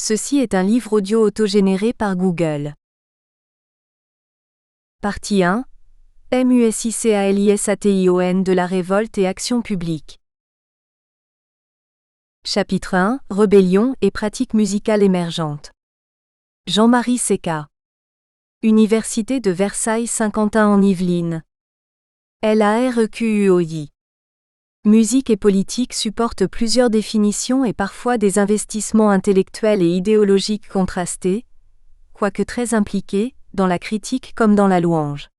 Ceci est un livre audio autogénéré par Google. Partie 1. MUSICALISATION de la révolte et action publique. Chapitre 1. Rébellion et pratiques musicales émergentes. Jean-Marie Séca. Université de Versailles Saint-Quentin en Yvelines. LAREQUOI. Musique et politique supportent plusieurs définitions et parfois des investissements intellectuels et idéologiques contrastés, quoique très impliqués, dans la critique comme dans la louange.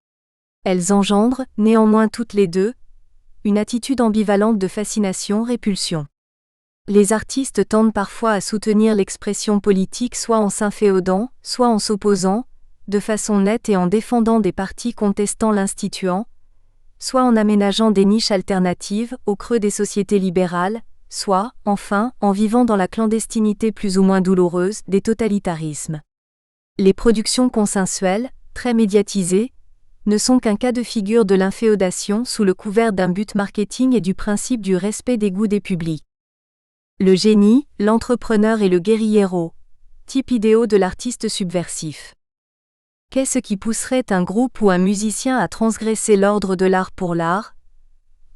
Elles engendrent, néanmoins toutes les deux, une attitude ambivalente de fascination-répulsion. Les artistes tendent parfois à soutenir l'expression politique soit en s'inféodant, soit en s'opposant, de façon nette et en défendant des partis contestant l'instituant, soit en aménageant des niches alternatives au creux des sociétés libérales, soit, enfin, en vivant dans la clandestinité plus ou moins douloureuse des totalitarismes. Les productions consensuelles, très médiatisées, ne sont qu'un cas de figure de l'inféodation sous le couvert d'un but marketing et du principe du respect des goûts des publics. Le génie, l'entrepreneur et le guerriero, type idéaux de l'artiste subversif. Qu'est-ce qui pousserait un groupe ou un musicien à transgresser l'ordre de l'art pour l'art,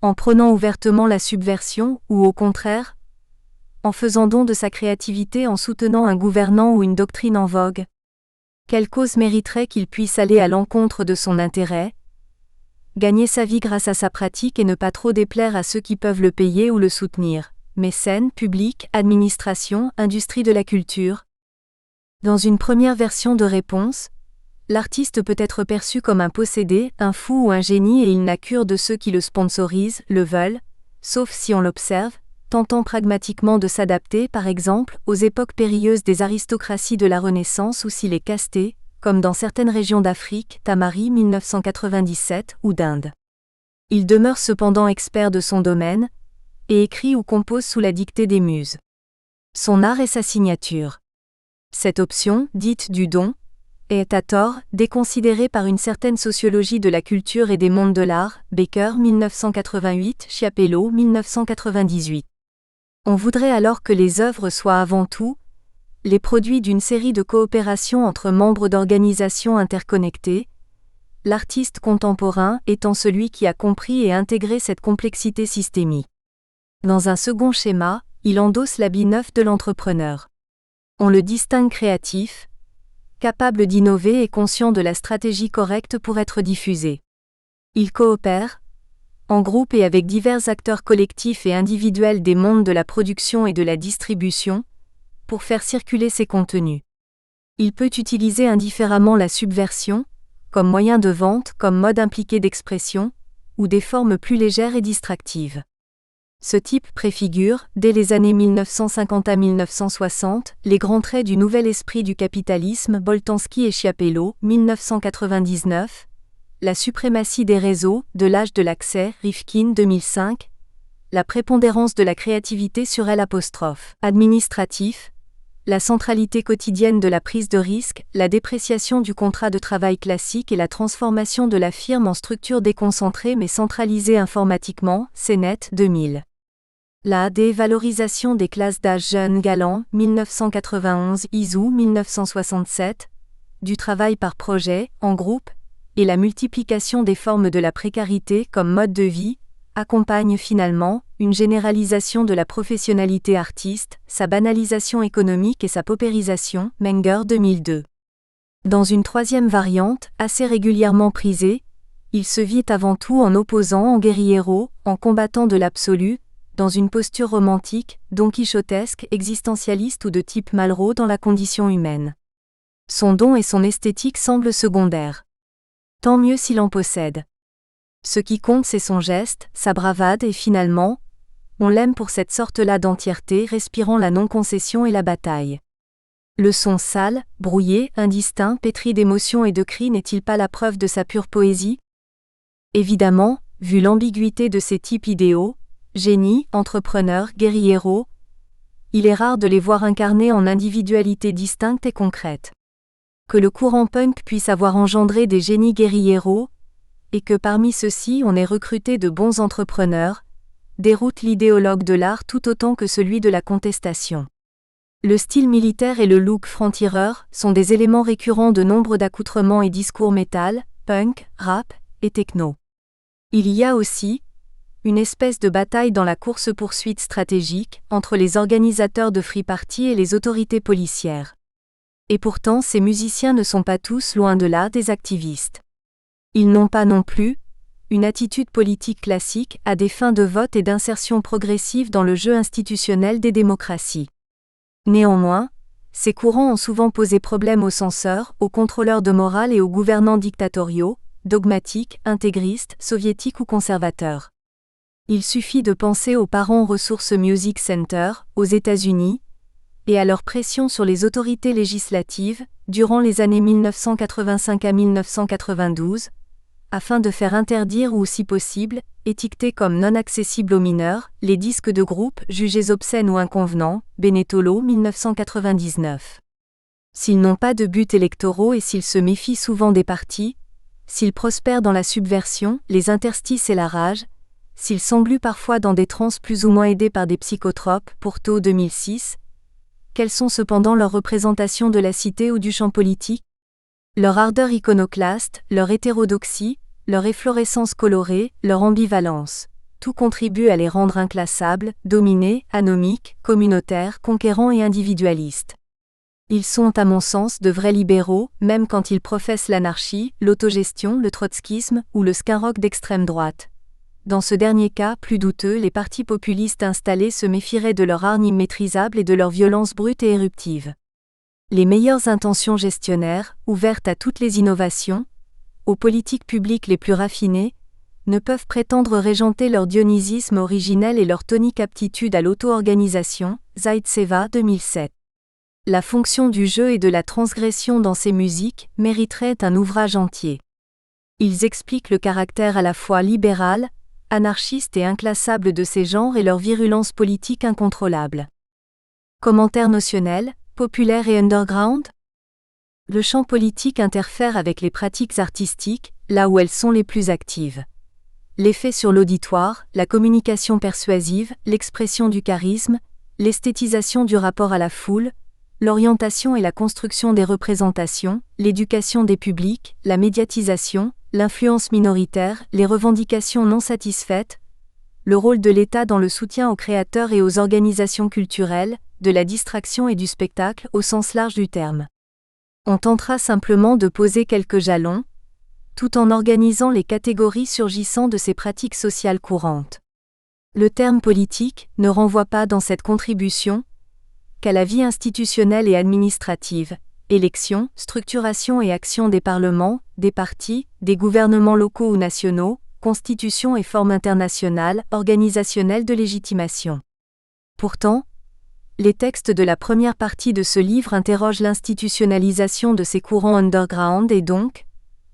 en prenant ouvertement la subversion ou au contraire, en faisant don de sa créativité en soutenant un gouvernant ou une doctrine en vogue? Quelle cause mériterait qu'il puisse aller à l'encontre de son intérêt, gagner sa vie grâce à sa pratique et ne pas trop déplaire à ceux qui peuvent le payer ou le soutenir, mécènes, public, administration, industrie de la culture? Dans une première version de réponse, l'artiste peut être perçu comme un possédé, un fou ou un génie et il n'a cure de ceux qui le sponsorisent, le veulent, sauf si on l'observe, tentant pragmatiquement de s'adapter par exemple aux époques périlleuses des aristocraties de la Renaissance ou s'il est casté, comme dans certaines régions d'Afrique, Tamari 1997 ou d'Inde. Il demeure cependant expert de son domaine, et écrit ou compose sous la dictée des muses. Son art est sa signature. Cette option, dite du don, est à tort déconsidérée par une certaine sociologie de la culture et des mondes de l'art, Baker 1988, Chiapello 1998. On voudrait alors que les œuvres soient avant tout les produits d'une série de coopérations entre membres d'organisations interconnectées, l'artiste contemporain étant celui qui a compris et intégré cette complexité systémique. Dans un second schéma, il endosse l'habit neuf de l'entrepreneur. On le distingue créatif, capable d'innover et conscient de la stratégie correcte pour être diffusé. Il coopère, en groupe et avec divers acteurs collectifs et individuels des mondes de la production et de la distribution, pour faire circuler ses contenus. Il peut utiliser indifféremment la subversion, comme moyen de vente, comme mode impliqué d'expression, ou des formes plus légères et distractives. Ce type préfigure, dès les années 1950 à 1960, les grands traits du nouvel esprit du capitalisme Boltanski et Chiapello, 1999, la suprématie des réseaux, de l'âge de l'accès, Rifkin 2005, la prépondérance de la créativité sur L', administratif, la centralité quotidienne de la prise de risque, la dépréciation du contrat de travail classique et la transformation de la firme en structure déconcentrée mais centralisée informatiquement, CNET 2000. La dévalorisation des classes d'âge jeunes Galland, 1991, Izou, 1967, du travail par projet, en groupe, et la multiplication des formes de la précarité comme mode de vie, accompagnent finalement une généralisation de la professionnalité artiste, sa banalisation économique et sa paupérisation, Menger 2002. Dans une troisième variante, assez régulièrement prisée, il se vit avant tout en opposant en guerriero, en combattant de l'absolu, dans une posture romantique, donquichotesque, existentialiste ou de type Malraux dans la condition humaine. Son don et son esthétique semblent secondaires. Tant mieux s'il en possède. Ce qui compte c'est son geste, sa bravade et finalement, on l'aime pour cette sorte-là d'entièreté respirant la non-concession et la bataille. Le son sale, brouillé, indistinct, pétri d'émotions et de cris n'est-il pas la preuve de sa pure poésie? Évidemment, vu l'ambiguïté de ces types idéaux, génie, entrepreneur, guerriero, il est rare de les voir incarnés en individualités distinctes et concrètes. Que le courant punk puisse avoir engendré des génies guerrieros, et que parmi ceux-ci on ait recruté de bons entrepreneurs, déroute l'idéologue de l'art tout autant que celui de la contestation. Le style militaire et le look franc-tireur sont des éléments récurrents de nombre d'accoutrements et discours métal, punk, rap et techno. Il y a aussi une espèce de bataille dans la course-poursuite stratégique entre les organisateurs de free party et les autorités policières. Et pourtant, ces musiciens ne sont pas tous, loin de là, des activistes. Ils n'ont pas non plus une attitude politique classique à des fins de vote et d'insertion progressive dans le jeu institutionnel des démocraties. Néanmoins, ces courants ont souvent posé problème aux censeurs, aux contrôleurs de morale et aux gouvernants dictatoriaux, dogmatiques, intégristes, soviétiques ou conservateurs. Il suffit de penser aux Parents Resource Music Center, aux États-Unis, et à leur pression sur les autorités législatives, durant les années 1985 à 1992, afin de faire interdire ou, si possible, étiqueter comme non accessibles aux mineurs, les disques de groupe jugés obscènes ou inconvenants, Benetolo 1999. S'ils n'ont pas de buts électoraux et s'ils se méfient souvent des partis, s'ils prospèrent dans la subversion, les interstices et la rage, s'ils s'engluent parfois dans des transes plus ou moins aidés par des psychotropes, Porto 2006, quelles sont cependant leurs représentations de la cité ou du champ politique ? Leur ardeur iconoclaste, leur hétérodoxie, leur efflorescence colorée, leur ambivalence, tout contribue à les rendre inclassables, dominés, anomiques, communautaires, conquérants et individualistes. Ils sont, à mon sens, de vrais libéraux, même quand ils professent l'anarchie, l'autogestion, le trotskisme ou le skinrock d'extrême droite. Dans ce dernier cas, plus douteux, les partis populistes installés se méfieraient de leur hargne immaîtrisable et de leur violence brute et éruptive. Les meilleures intentions gestionnaires, ouvertes à toutes les innovations, aux politiques publiques les plus raffinées, ne peuvent prétendre régenter leur dionysisme originel et leur tonique aptitude à l'auto-organisation, Zaïtseva 2007. La fonction du jeu et de la transgression dans ces musiques mériterait un ouvrage entier. Ils expliquent le caractère à la fois libéral, anarchiste et inclassable de ces genres et leur virulence politique incontrôlable. Commentaires notionnels, populaires et underground ? Le champ politique interfère avec les pratiques artistiques, là où elles sont les plus actives. L'effet sur l'auditoire, la communication persuasive, l'expression du charisme, l'esthétisation du rapport à la foule, l'orientation et la construction des représentations, l'éducation des publics, la médiatisation, l'influence minoritaire, les revendications non satisfaites, le rôle de l'État dans le soutien aux créateurs et aux organisations culturelles, de la distraction et du spectacle au sens large du terme. On tentera simplement de poser quelques jalons, tout en organisant les catégories surgissant de ces pratiques sociales courantes. Le terme politique ne renvoie pas dans cette contribution qu'à la vie institutionnelle et administrative, élections, structuration et action des parlements, des partis, des gouvernements locaux ou nationaux, constitutions et formes internationales, organisationnelles de légitimation. Pourtant, les textes de la première partie de ce livre interrogent l'institutionnalisation de ces courants underground et donc,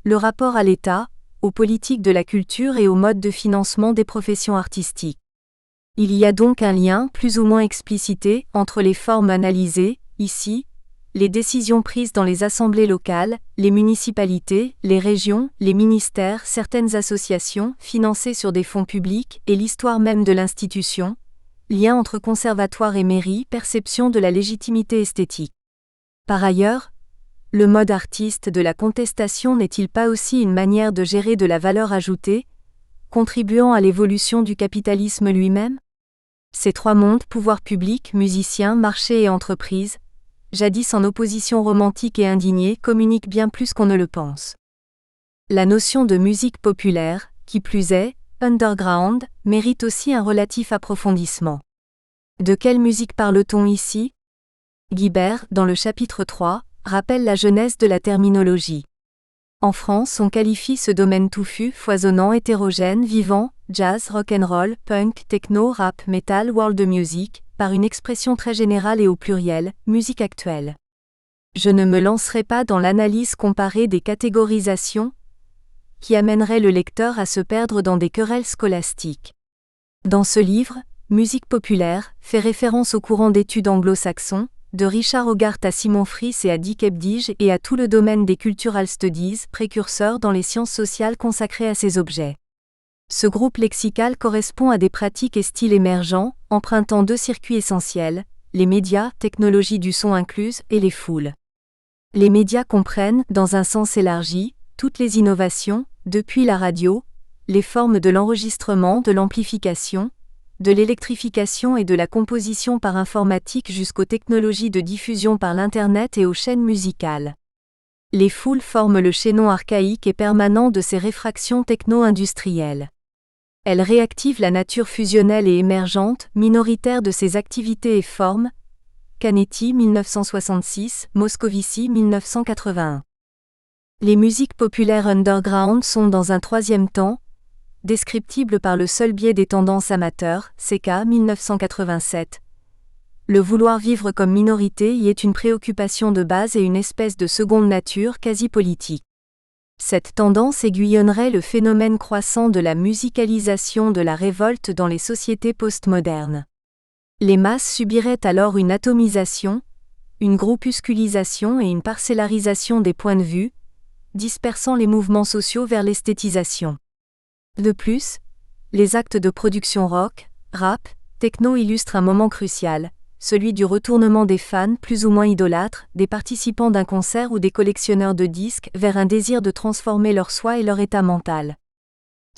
le rapport à l'État, aux politiques de la culture et aux modes de financement des professions artistiques. Il y a donc un lien plus ou moins explicité entre les formes analysées, ici, les décisions prises dans les assemblées locales, les municipalités, les régions, les ministères, certaines associations financées sur des fonds publics et l'histoire même de l'institution, lien entre conservatoire et mairie, perception de la légitimité esthétique. Par ailleurs, le mode artiste de la contestation n'est-il pas aussi une manière de gérer de la valeur ajoutée, contribuant à l'évolution du capitalisme lui-même ? Ces trois mondes, pouvoir public, musiciens, marché et entreprise, jadis en opposition romantique et indignée, communiquent bien plus qu'on ne le pense. La notion de musique populaire, qui plus est, underground, mérite aussi un relatif approfondissement. De quelle musique parle-t-on ici ? Guibert, dans le chapitre 3, rappelle la genèse de la terminologie. En France, on qualifie ce domaine touffu, foisonnant, hétérogène, vivant, jazz, rock'n'roll, punk, techno, rap, metal, world music, par une expression très générale et au pluriel, musique actuelle. Je ne me lancerai pas dans l'analyse comparée des catégorisations qui amènerait le lecteur à se perdre dans des querelles scolastiques. Dans ce livre, Musique populaire fait référence au courant d'études anglo-saxons, de Richard Hogarth à Simon Fries et à Dick Ebdige et à tout le domaine des cultural studies, précurseurs dans les sciences sociales consacrés à ces objets. Ce groupe lexical correspond à des pratiques et styles émergents, empruntant deux circuits essentiels, les médias, technologies du son incluses, et les foules. Les médias comprennent, dans un sens élargi, toutes les innovations, depuis la radio, les formes de l'enregistrement, de l'amplification, de l'électrification et de la composition par informatique jusqu'aux technologies de diffusion par l'Internet et aux chaînes musicales. Les foules forment le chaînon archaïque et permanent de ces réfractions techno-industrielles. Elles réactivent la nature fusionnelle et émergente, minoritaire de ces activités et formes. Canetti 1966, Moscovici 1981. Les musiques populaires underground sont dans un troisième temps, descriptibles par le seul biais des tendances amateurs, CK 1987. Le vouloir vivre comme minorité y est une préoccupation de base et une espèce de seconde nature quasi politique. Cette tendance aiguillonnerait le phénomène croissant de la musicalisation de la révolte dans les sociétés postmodernes. Les masses subiraient alors une atomisation, une groupusculisation et une parcellarisation des points de vue, dispersant les mouvements sociaux vers l'esthétisation. De plus, les actes de production rock, rap, techno illustrent un moment crucial, celui du retournement des fans plus ou moins idolâtres, des participants d'un concert ou des collectionneurs de disques vers un désir de transformer leur soi et leur état mental.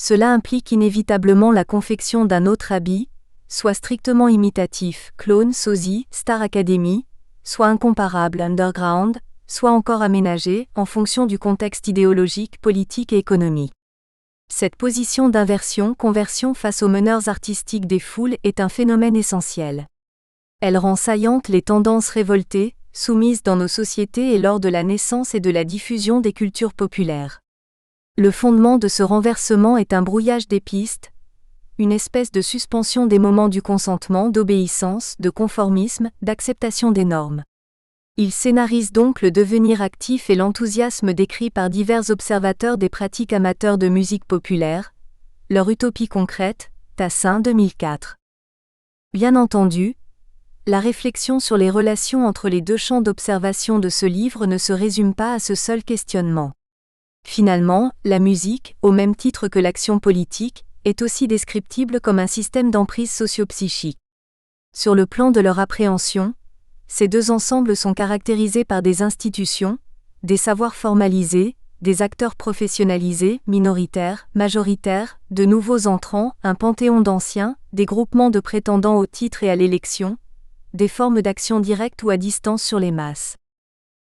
Cela implique inévitablement la confection d'un autre habit, soit strictement imitatif, clone, sosie, Star Academy, soit incomparable, underground, soit encore aménagé, en fonction du contexte idéologique, politique et économique. Cette position d'inversion-conversion face aux meneurs artistiques des foules est un phénomène essentiel. Elle rend saillantes les tendances révoltées, soumises dans nos sociétés et lors de la naissance et de la diffusion des cultures populaires. Le fondement de ce renversement est un brouillage des pistes, une espèce de suspension des moments du consentement, d'obéissance, de conformisme, d'acceptation des normes. Il scénarise donc le devenir actif et l'enthousiasme décrit par divers observateurs des pratiques amateurs de musique populaire, leur utopie concrète, Tassin 2004. Bien entendu, la réflexion sur les relations entre les deux champs d'observation de ce livre ne se résume pas à ce seul questionnement. Finalement, la musique, au même titre que l'action politique, est aussi descriptible comme un système d'emprise socio-psychique. Sur le plan de leur appréhension, ces deux ensembles sont caractérisés par des institutions, des savoirs formalisés, des acteurs professionnalisés, minoritaires, majoritaires, de nouveaux entrants, un panthéon d'anciens, des groupements de prétendants au titre et à l'élection, des formes d'action directe ou à distance sur les masses.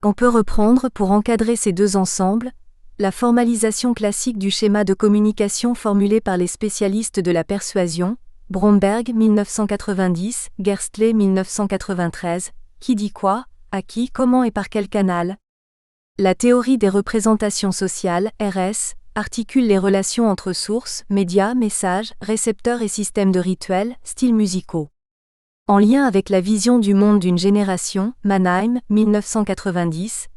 On peut reprendre pour encadrer ces deux ensembles, la formalisation classique du schéma de communication formulé par les spécialistes de la persuasion, Bromberg 1990, Gerstley 1993, qui dit quoi, à qui, comment et par quel canal. La théorie des représentations sociales, RS, articule les relations entre sources, médias, messages, récepteurs et systèmes de rituels, styles musicaux. En lien avec la vision du monde d'une génération, Mannheim, 1990,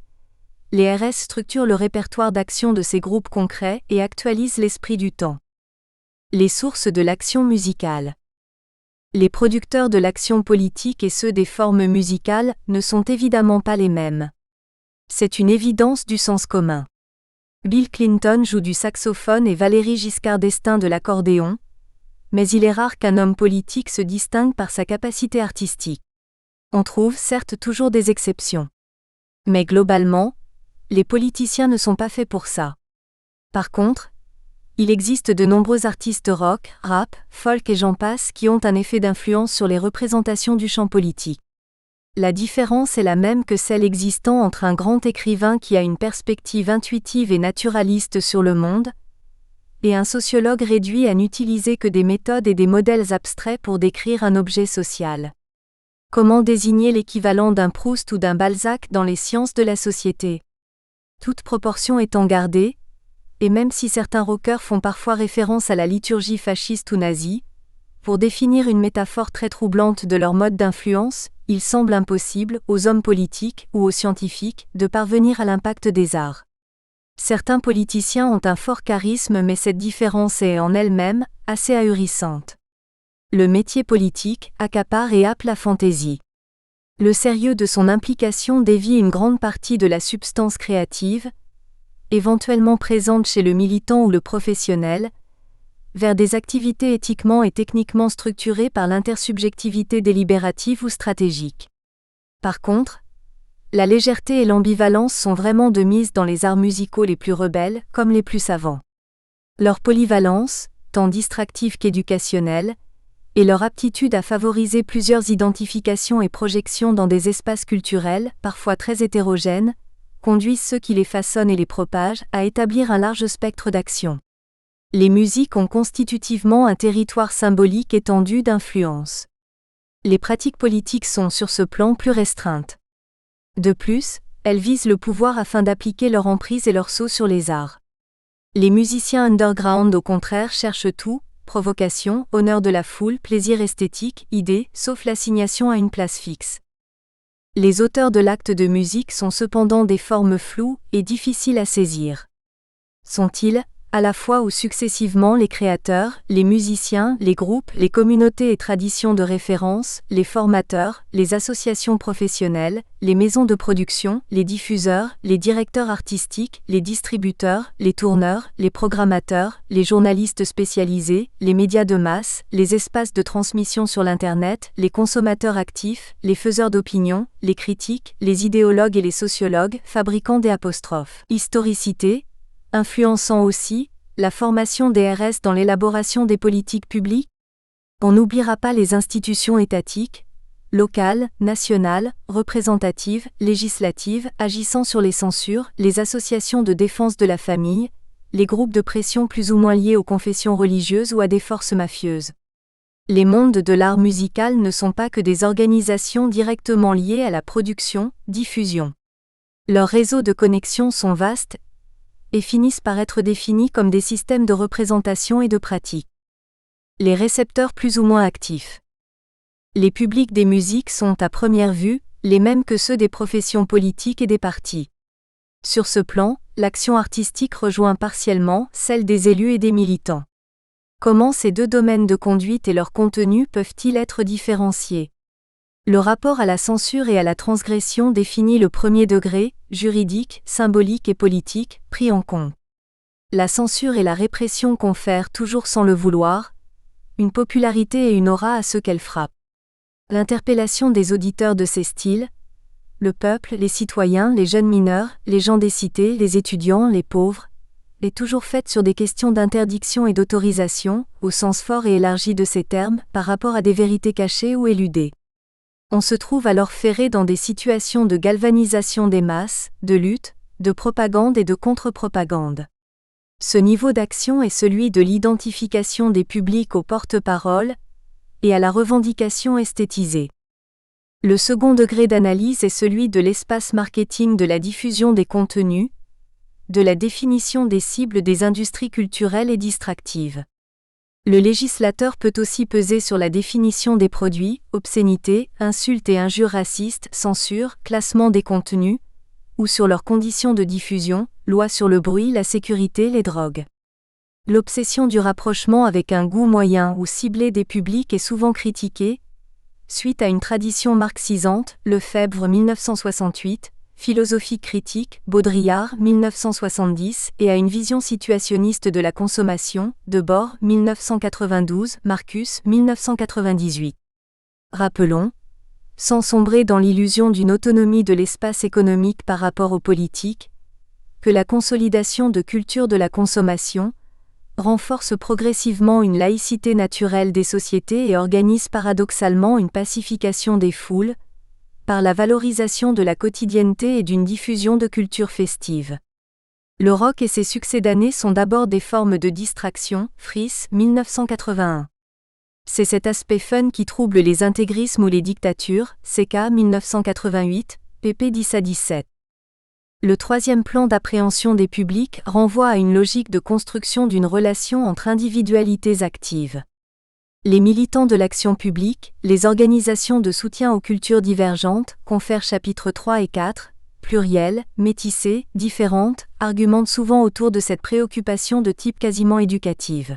les RS structurent le répertoire d'action de ces groupes concrets et actualisent l'esprit du temps. Les sources de l'action musicale. Les producteurs de l'action politique et ceux des formes musicales ne sont évidemment pas les mêmes. C'est une évidence du sens commun. Bill Clinton joue du saxophone et Valéry Giscard d'Estaing de l'accordéon, mais il est rare qu'un homme politique se distingue par sa capacité artistique. On trouve certes toujours des exceptions. Mais globalement, les politiciens ne sont pas faits pour ça. Par contre, il existe de nombreux artistes rock, rap, folk et j'en passe qui ont un effet d'influence sur les représentations du champ politique. La différence est la même que celle existant entre un grand écrivain qui a une perspective intuitive et naturaliste sur le monde, et un sociologue réduit à n'utiliser que des méthodes et des modèles abstraits pour décrire un objet social. Comment désigner l'équivalent d'un Proust ou d'un Balzac dans les sciences de la société ? Toute proportion étant gardée, et même si certains rockers font parfois référence à la liturgie fasciste ou nazie, pour définir une métaphore très troublante de leur mode d'influence, il semble impossible, aux hommes politiques ou aux scientifiques, de parvenir à l'impact des arts. Certains politiciens ont un fort charisme mais cette différence est en elle-même assez ahurissante. Le métier politique accapare et happe la fantaisie. Le sérieux de son implication dévie une grande partie de la substance créative, éventuellement présente chez le militant ou le professionnel, vers des activités éthiquement et techniquement structurées par l'intersubjectivité délibérative ou stratégique. Par contre, la légèreté et l'ambivalence sont vraiment de mise dans les arts musicaux les plus rebelles comme les plus savants. Leur polyvalence, tant distractive qu'éducationnelle, et leur aptitude à favoriser plusieurs identifications et projections dans des espaces culturels, parfois très hétérogènes, conduisent ceux qui les façonnent et les propagent à établir un large spectre d'action. Les musiques ont constitutivement un territoire symbolique étendu d'influence. Les pratiques politiques sont sur ce plan plus restreintes. De plus, elles visent le pouvoir afin d'appliquer leur emprise et leur sceau sur les arts. Les musiciens underground au contraire cherchent tout, provocation, honneur de la foule, plaisir esthétique, idée, sauf l'assignation à une place fixe. Les auteurs de l'acte de musique sont cependant des formes floues et difficiles à saisir. Sont-ils, à la fois ou successivement les créateurs, les musiciens, les groupes, les communautés et traditions de référence, les formateurs, les associations professionnelles, les maisons de production, les diffuseurs, les directeurs artistiques, les distributeurs, les tourneurs, les programmateurs, les journalistes spécialisés, les médias de masse, les espaces de transmission sur l'Internet, les consommateurs actifs, les faiseurs d'opinion, les critiques, les idéologues et les sociologues, fabricant des apostrophes. Historicité, influençant aussi la formation des RS dans l'élaboration des politiques publiques. On n'oubliera pas les institutions étatiques, locales, nationales, représentatives, législatives, agissant sur les censures, les associations de défense de la famille, les groupes de pression plus ou moins liés aux confessions religieuses ou à des forces mafieuses. Les mondes de l'art musical ne sont pas que des organisations directement liées à la production, diffusion. Leurs réseaux de connexion sont vastes et finissent par être définis comme des systèmes de représentation et de pratique. Les récepteurs plus ou moins actifs. Les publics des musiques sont à première vue les mêmes que ceux des professions politiques et des partis. Sur ce plan, l'action artistique rejoint partiellement celle des élus et des militants. Comment ces deux domaines de conduite et leur contenu peuvent-ils être différenciés ? Le rapport à la censure et à la transgression définit le premier degré, juridique, symbolique et politique, pris en compte. La censure et la répression confèrent toujours sans le vouloir une popularité et une aura à ceux qu'elles frappent. L'interpellation des auditeurs de ces styles, le peuple, les citoyens, les jeunes mineurs, les gens des cités, les étudiants, les pauvres, est toujours faite sur des questions d'interdiction et d'autorisation, au sens fort et élargi de ces termes, par rapport à des vérités cachées ou éludées. On se trouve alors ferré dans des situations de galvanisation des masses, de lutte, de propagande et de contre-propagande. Ce niveau d'action est celui de l'identification des publics aux porte-paroles et à la revendication esthétisée. Le second degré d'analyse est celui de l'espace marketing de la diffusion des contenus, de la définition des cibles des industries culturelles et distractives. Le législateur peut aussi peser sur la définition des produits, obscénités, insultes et injures racistes, censure, classement des contenus, ou sur leurs conditions de diffusion, loi sur le bruit, la sécurité, les drogues. L'obsession du rapprochement avec un goût moyen ou ciblé des publics est souvent critiquée, suite à une tradition marxisante, Lefebvre 1968, Philosophie critique, Baudrillard 1970 et à une vision situationniste de la consommation, Debord 1992, Marcus 1998. Rappelons, sans sombrer dans l'illusion d'une autonomie de l'espace économique par rapport aux politiques, que la consolidation de culture de la consommation renforce progressivement une laïcité naturelle des sociétés et organise paradoxalement une pacification des foules, par la valorisation de la quotidienneté et d'une diffusion de culture festive. Le rock et ses succédanés sont d'abord des formes de distraction, Fries 1981. C'est cet aspect fun qui trouble les intégrismes ou les dictatures, CK 1988, pp 10-17. Le troisième plan d'appréhension des publics renvoie à une logique de construction d'une relation entre individualités actives. Les militants de l'action publique, les organisations de soutien aux cultures divergentes, confèrent chapitres 3 et 4, plurielles, métissées, différentes, argumentent souvent autour de cette préoccupation de type quasiment éducative.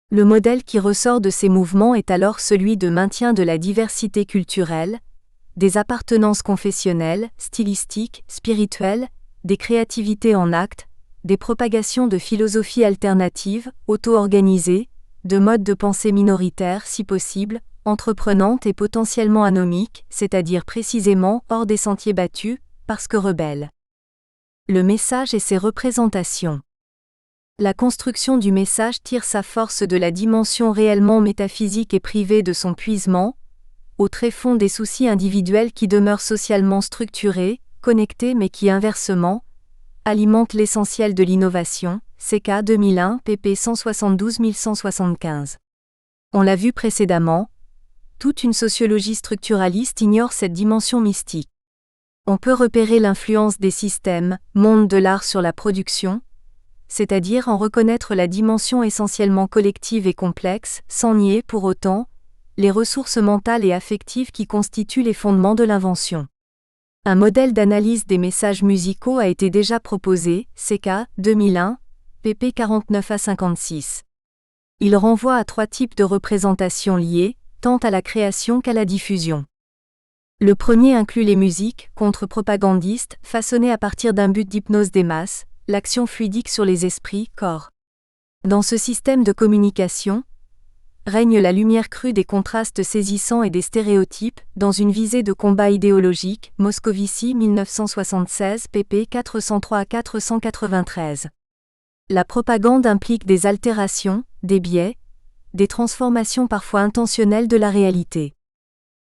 Le modèle qui ressort de ces mouvements est alors celui de maintien de la diversité culturelle, des appartenances confessionnelles, stylistiques, spirituelles, des créativités en actes, des propagations de philosophies alternatives, auto-organisées, de mode de pensée minoritaire si possible, entreprenante et potentiellement anomique, c'est-à-dire précisément hors des sentiers battus, parce que rebelle. Le message et ses représentations. La construction du message tire sa force de la dimension réellement métaphysique et privée de son puisement, au tréfonds des soucis individuels qui demeurent socialement structurés, connectés mais qui inversement, alimentent l'essentiel de l'innovation, CK 2001, pp 172-1175. On l'a vu précédemment, toute une sociologie structuraliste ignore cette dimension mystique. On peut repérer l'influence des systèmes, monde de l'art sur la production, c'est-à-dire en reconnaître la dimension essentiellement collective et complexe, sans nier pour autant les ressources mentales et affectives qui constituent les fondements de l'invention. Un modèle d'analyse des messages musicaux a été déjà proposé, CK 2001, pp 49 à 56. Il renvoie à 3 types de représentations liées, tant à la création qu'à la diffusion. Le premier inclut les musiques, contre-propagandistes, façonnées à partir d'un but d'hypnose des masses, l'action fluidique sur les esprits, corps. Dans ce système de communication, règne la lumière crue des contrastes saisissants et des stéréotypes, dans une visée de combat idéologique, Moscovici 1976, pp 403 à 493. La propagande implique des altérations, des biais, des transformations parfois intentionnelles de la réalité.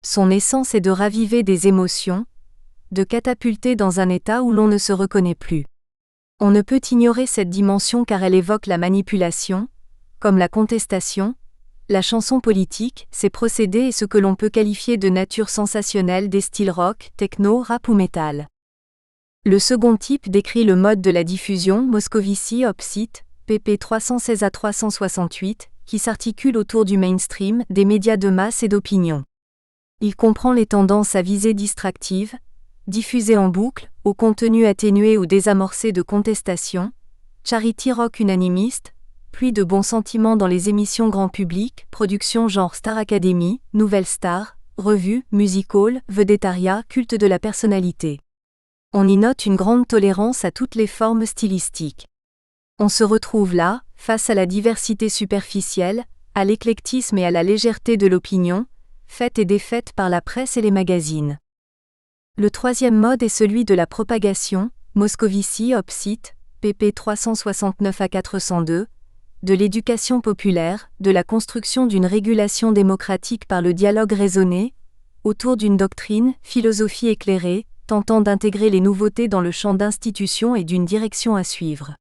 Son essence est de raviver des émotions, de catapulter dans un état où l'on ne se reconnaît plus. On ne peut ignorer cette dimension car elle évoque la manipulation, comme la contestation, la chanson politique, ses procédés et ce que l'on peut qualifier de nature sensationnelle des styles rock, techno, rap ou métal. Le second type décrit le mode de la diffusion Moscovici Opsite, pp 316 à 368, qui s'articule autour du mainstream, des médias de masse et d'opinion. Il comprend les tendances à visée distractive, diffusées en boucle, au contenu atténué ou désamorcé de contestation, charity rock unanimiste, pluie de bons sentiments dans les émissions grand public, productions genre Star Academy, Nouvelle Star, revues, music hall, vedettariat, culte de la personnalité. On y note une grande tolérance à toutes les formes stylistiques. On se retrouve là, face à la diversité superficielle, à l'éclectisme et à la légèreté de l'opinion, faite et défaite par la presse et les magazines. Le troisième mode est celui de la propagation, Moscovici Opsite, pp 369 à 402, de l'éducation populaire, de la construction d'une régulation démocratique par le dialogue raisonné, autour d'une doctrine, philosophie éclairée, tentant d'intégrer les nouveautés dans le champ d'institutions et d'une direction à suivre.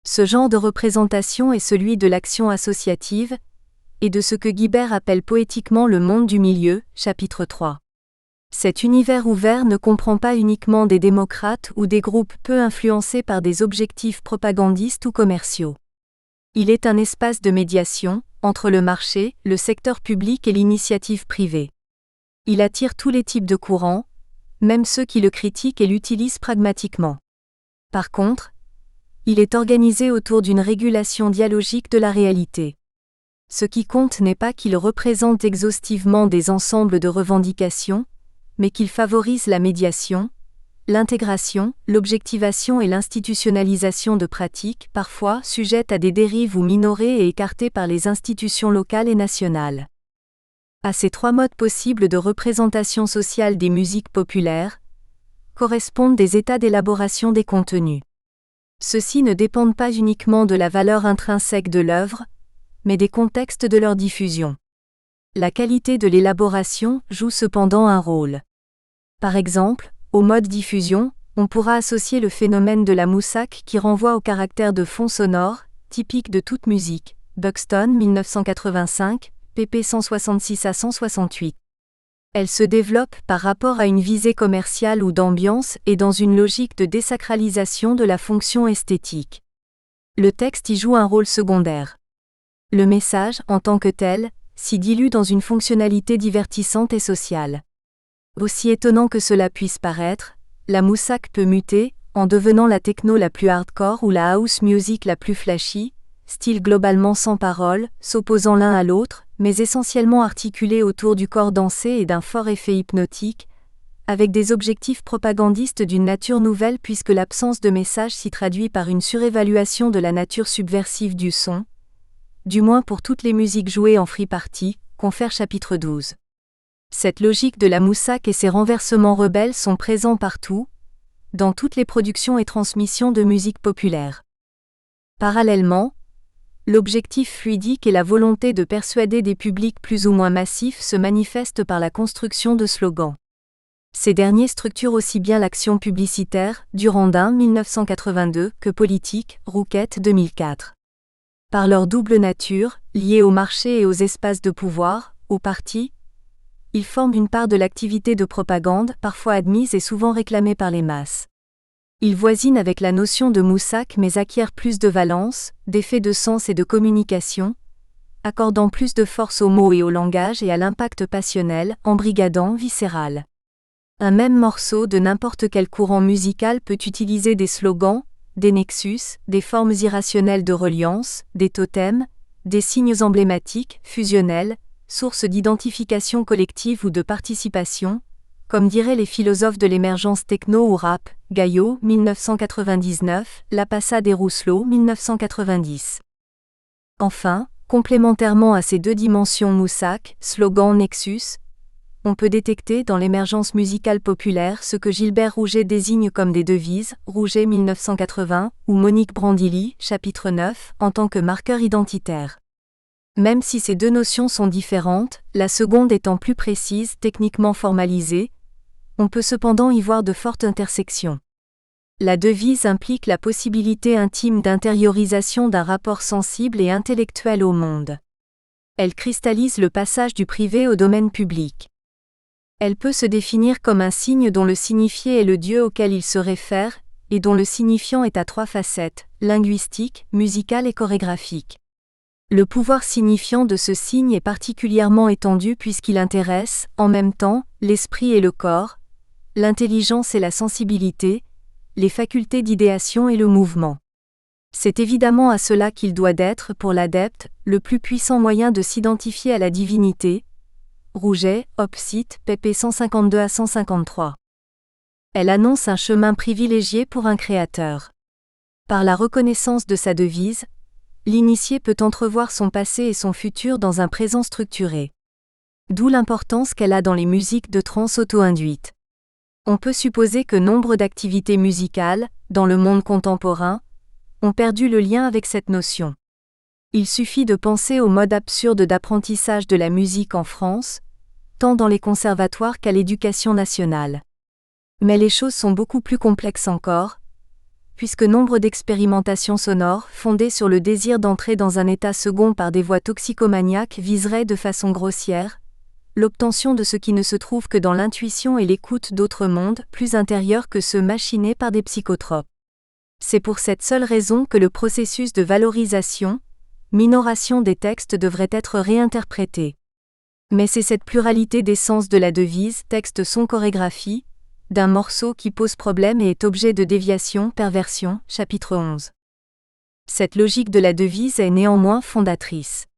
Ce genre de représentation est celui de l'action associative, et de ce que Guibert appelle poétiquement le monde du milieu, chapitre 3. Cet univers ouvert ne comprend pas uniquement des démocrates ou des groupes peu influencés par des objectifs propagandistes ou commerciaux. Il est un espace de médiation, entre le marché, le secteur public et l'initiative privée. Il attire tous les types de courants, même ceux qui le critiquent et l'utilisent pragmatiquement. Par contre, il est organisé autour d'une régulation dialogique de la réalité. Ce qui compte n'est pas qu'il représente exhaustivement des ensembles de revendications, mais qu'il favorise la médiation, l'intégration, l'objectivation et l'institutionnalisation de pratiques parfois sujettes à des dérives ou minorées et écartées par les institutions locales et nationales. À ces 3 modes possibles de représentation sociale des musiques populaires, correspondent des états d'élaboration des contenus. Ceux-ci ne dépendent pas uniquement de la valeur intrinsèque de l'œuvre, mais des contextes de leur diffusion. La qualité de l'élaboration joue cependant un rôle. Par exemple, au mode diffusion, on pourra associer le phénomène de la moussaque qui renvoie au caractère de fond sonore, typique de toute musique, Buxton 1985, pp 166 à 168. Elle se développe par rapport à une visée commerciale ou d'ambiance et dans une logique de désacralisation de la fonction esthétique. Le texte y joue un rôle secondaire. Le message, en tant que tel, s'y dilue dans une fonctionnalité divertissante et sociale. Aussi étonnant que cela puisse paraître, la moussaque peut muter, en devenant la techno la plus hardcore ou la house music la plus flashy, style globalement sans parole, s'opposant l'un à l'autre, mais essentiellement articulés autour du corps dansé et d'un fort effet hypnotique, avec des objectifs propagandistes d'une nature nouvelle puisque l'absence de message s'y traduit par une surévaluation de la nature subversive du son, du moins pour toutes les musiques jouées en free party, confère chapitre 12. Cette logique de la moussaque et ses renversements rebelles sont présents partout, dans toutes les productions et transmissions de musique populaire. Parallèlement, l'objectif fluidique et la volonté de persuader des publics plus ou moins massifs se manifestent par la construction de slogans. Ces derniers structurent aussi bien l'action publicitaire, Durandin 1982, que politique, Rouquette 2004. Par leur double nature, liée au marché et aux espaces de pouvoir, aux partis, ils forment une part de l'activité de propagande, parfois admise et souvent réclamée par les masses. Ils voisinent avec la notion de moussaque mais acquièrent plus de valence, d'effet de sens et de communication, accordant plus de force aux mots et au langage et à l'impact passionnel, embrigadant, viscéral. Un même morceau de n'importe quel courant musical peut utiliser des slogans, des nexus, des formes irrationnelles de reliance, des totems, des signes emblématiques, fusionnels, sources d'identification collective ou de participation, comme diraient les philosophes de l'émergence techno ou rap, Gaillot 1999, Lapassa et Rousselot 1990. Enfin, complémentairement à ces deux dimensions moussaque, slogan, nexus, on peut détecter dans l'émergence musicale populaire ce que Gilbert Rouget désigne comme des devises, Rouget 1980, ou Monique Brandilly, chapitre 9, en tant que marqueur identitaire. Même si ces deux notions sont différentes, la seconde étant plus précise, techniquement formalisée, on peut cependant y voir de fortes intersections. La devise implique la possibilité intime d'intériorisation d'un rapport sensible et intellectuel au monde. Elle cristallise le passage du privé au domaine public. Elle peut se définir comme un signe dont le signifié est le Dieu auquel il se réfère, et dont le signifiant est à trois facettes, linguistique, musicale et chorégraphique. Le pouvoir signifiant de ce signe est particulièrement étendu puisqu'il intéresse, en même temps, l'esprit et le corps, l'intelligence et la sensibilité, les facultés d'idéation et le mouvement. C'est évidemment à cela qu'il doit d'être, pour l'adepte, le plus puissant moyen de s'identifier à la divinité. Rouget, Opsite, pp 152 à 153. Elle annonce un chemin privilégié pour un créateur. Par la reconnaissance de sa devise, l'initié peut entrevoir son passé et son futur dans un présent structuré. D'où l'importance qu'elle a dans les musiques de trance auto-induites. On peut supposer que nombre d'activités musicales, dans le monde contemporain, ont perdu le lien avec cette notion. Il suffit de penser au mode absurde d'apprentissage de la musique en France, tant dans les conservatoires qu'à l'éducation nationale. Mais les choses sont beaucoup plus complexes encore, puisque nombre d'expérimentations sonores, fondées sur le désir d'entrer dans un état second par des voies toxicomaniaques, viseraient de façon grossière l'obtention de ce qui ne se trouve que dans l'intuition et l'écoute d'autres mondes, plus intérieurs que ceux machinés par des psychotropes. C'est pour cette seule raison que le processus de valorisation, minoration des textes devrait être réinterprété. Mais c'est cette pluralité d'essence de la devise, texte, son, chorégraphie, d'un morceau qui pose problème et est objet de déviation, perversion, chapitre 11. Cette logique de la devise est néanmoins fondatrice.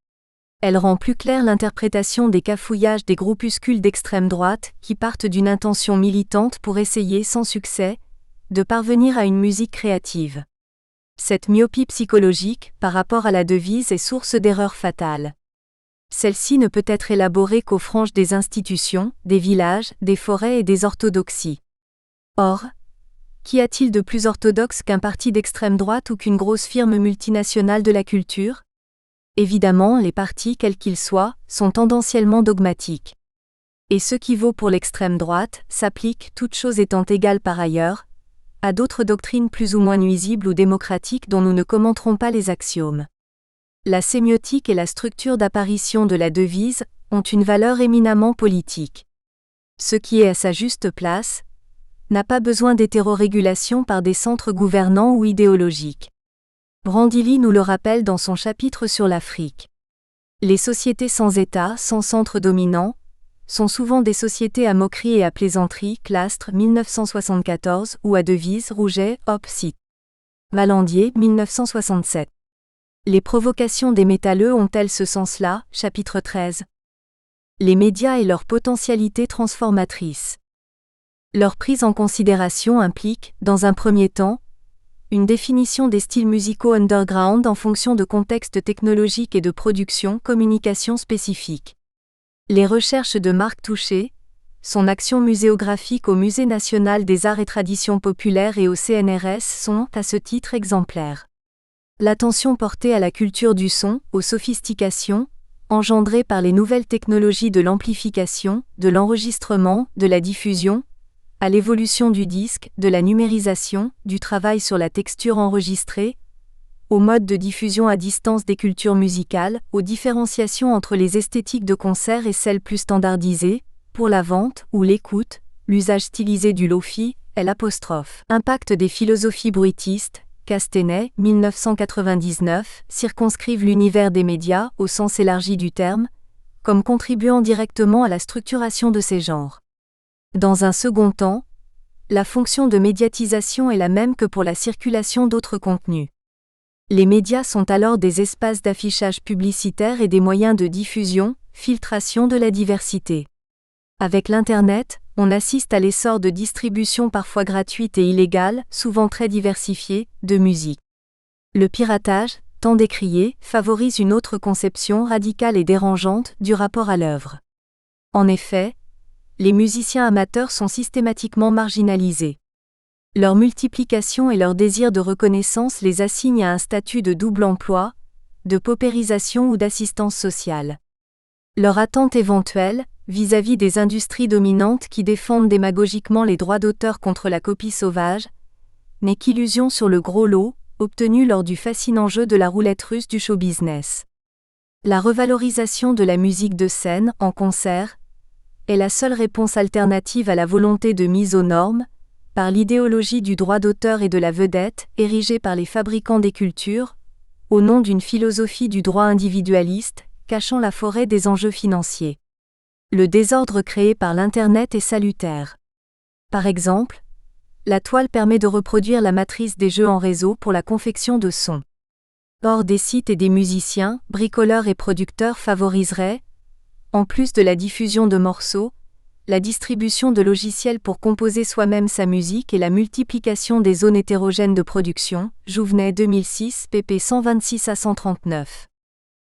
Elle rend plus claire l'interprétation des cafouillages des groupuscules d'extrême droite qui partent d'une intention militante pour essayer, sans succès, de parvenir à une musique créative. Cette myopie psychologique, par rapport à la devise, est source d'erreurs fatales. Celle-ci ne peut être élaborée qu'aux franges des institutions, des villages, des forêts et des orthodoxies. Or, qu'y a-t-il de plus orthodoxe qu'un parti d'extrême droite ou qu'une grosse firme multinationale de la culture ? Évidemment, les partis, quels qu'ils soient, sont tendanciellement dogmatiques. Et ce qui vaut pour l'extrême droite, s'applique, toutes choses étant égales par ailleurs, à d'autres doctrines plus ou moins nuisibles ou démocratiques dont nous ne commenterons pas les axiomes. La sémiotique et la structure d'apparition de la devise ont une valeur éminemment politique. Ce qui est à sa juste place n'a pas besoin d'hétérorégulation par des centres gouvernants ou idéologiques. Brandilly nous le rappelle dans son chapitre sur l'Afrique. Les sociétés sans État, sans centre dominant, sont souvent des sociétés à moquerie et à plaisanterie, Clastres 1974 ou à devise, Rouget, Opsite. Valandier 1967. Les provocations des métalleux ont-elles ce sens-là, chapitre 13. Les médias et leur potentialité transformatrice. Leur prise en considération implique, dans un premier temps, Une définition des styles musicaux underground en fonction de contextes technologiques et de production-communication spécifiques. Les recherches de Marc Touché, son action muséographique au Musée national des arts et traditions populaires et au CNRS sont, à ce titre, exemplaires. L'attention portée à la culture du son, aux sophistications, engendrées par les nouvelles technologies de l'amplification, de l'enregistrement, de la diffusion, à l'évolution du disque, de la numérisation, du travail sur la texture enregistrée, aux modes de diffusion à distance des cultures musicales, aux différenciations entre les esthétiques de concert et celles plus standardisées, pour la vente ou l'écoute, l'usage stylisé du lo-fi, Impact des philosophies bruitistes, Castanet, 1999, circonscrivent l'univers des médias, au sens élargi du terme, comme contribuant directement à la structuration de ces genres. Dans un second temps, la fonction de médiatisation est la même que pour la circulation d'autres contenus. Les médias sont alors des espaces d'affichage publicitaire et des moyens de diffusion, filtration de la diversité. Avec l'Internet, on assiste à l'essor de distributions parfois gratuites et illégales, souvent très diversifiées, de musique. Le piratage, tant décrié, favorise une autre conception radicale et dérangeante du rapport à l'œuvre. En effet, les musiciens amateurs sont systématiquement marginalisés. Leur multiplication et leur désir de reconnaissance les assignent à un statut de double emploi, de paupérisation ou d'assistance sociale. Leur attente éventuelle, vis-à-vis des industries dominantes qui défendent démagogiquement les droits d'auteur contre la copie sauvage, n'est qu'illusion sur le gros lot, obtenu lors du fascinant jeu de la roulette russe du show business. La revalorisation de la musique de scène, en concert, est la seule réponse alternative à la volonté de mise aux normes, par l'idéologie du droit d'auteur et de la vedette, érigée par les fabricants des cultures, au nom d'une philosophie du droit individualiste, cachant la forêt des enjeux financiers. Le désordre créé par l'Internet est salutaire. Par exemple, la toile permet de reproduire la matrice des jeux en réseau pour la confection de sons. Or des sites et des musiciens, bricoleurs et producteurs favoriseraient, en plus de la diffusion de morceaux, la distribution de logiciels pour composer soi-même sa musique et la multiplication des zones hétérogènes de production, Jouvenet 2006, pp 126 à 139.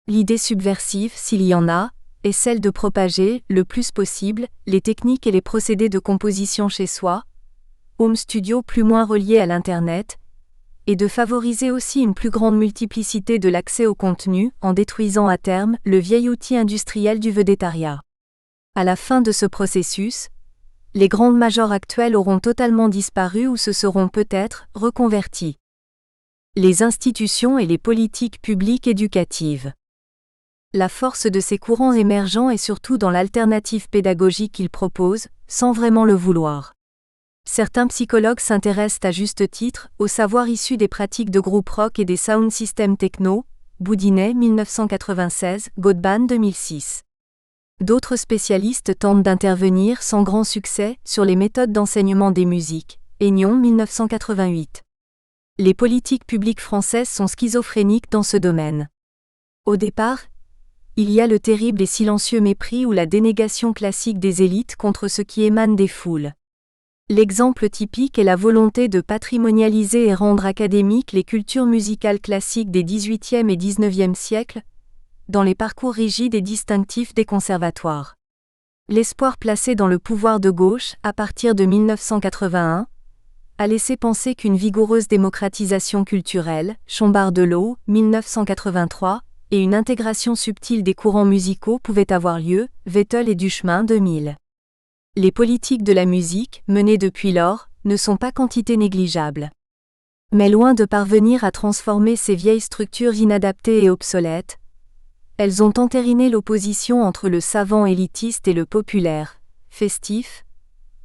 L'idée subversive, s'il y en a, est celle de propager, le plus possible, les techniques et les procédés de composition chez soi, home studio plus ou moins reliés à l'Internet, et de favoriser aussi une plus grande multiplicité de l'accès au contenu, en détruisant à terme le vieil outil industriel du vedettariat. À la fin de ce processus, les grandes majors actuelles auront totalement disparu ou se seront peut-être reconverties. Les institutions et les politiques publiques éducatives. La force de ces courants émergents est surtout dans l'alternative pédagogique qu'ils proposent, sans vraiment le vouloir. Certains psychologues s'intéressent à juste titre au savoir issu des pratiques de groupe rock et des sound systems techno, Boudinet 1996, Godban 2006. D'autres spécialistes tentent d'intervenir sans grand succès sur les méthodes d'enseignement des musiques, Aignon 1988. Les politiques publiques françaises sont schizophréniques dans ce domaine. Au départ, il y a le terrible et silencieux mépris ou la dénégation classique des élites contre ce qui émane des foules. L'exemple typique est la volonté de patrimonialiser et rendre académiques les cultures musicales classiques des XVIIIe et XIXe siècles, dans les parcours rigides et distinctifs des conservatoires. L'espoir placé dans le pouvoir de gauche, à partir de 1981, a laissé penser qu'une vigoureuse démocratisation culturelle, Chambard-Delot, 1983, et une intégration subtile des courants musicaux pouvaient avoir lieu, Vettel et Duchemin 2000. Les politiques de la musique, menées depuis lors, ne sont pas quantité négligeable. Mais loin de parvenir à transformer ces vieilles structures inadaptées et obsolètes, elles ont entériné l'opposition entre le savant élitiste et le populaire, festif,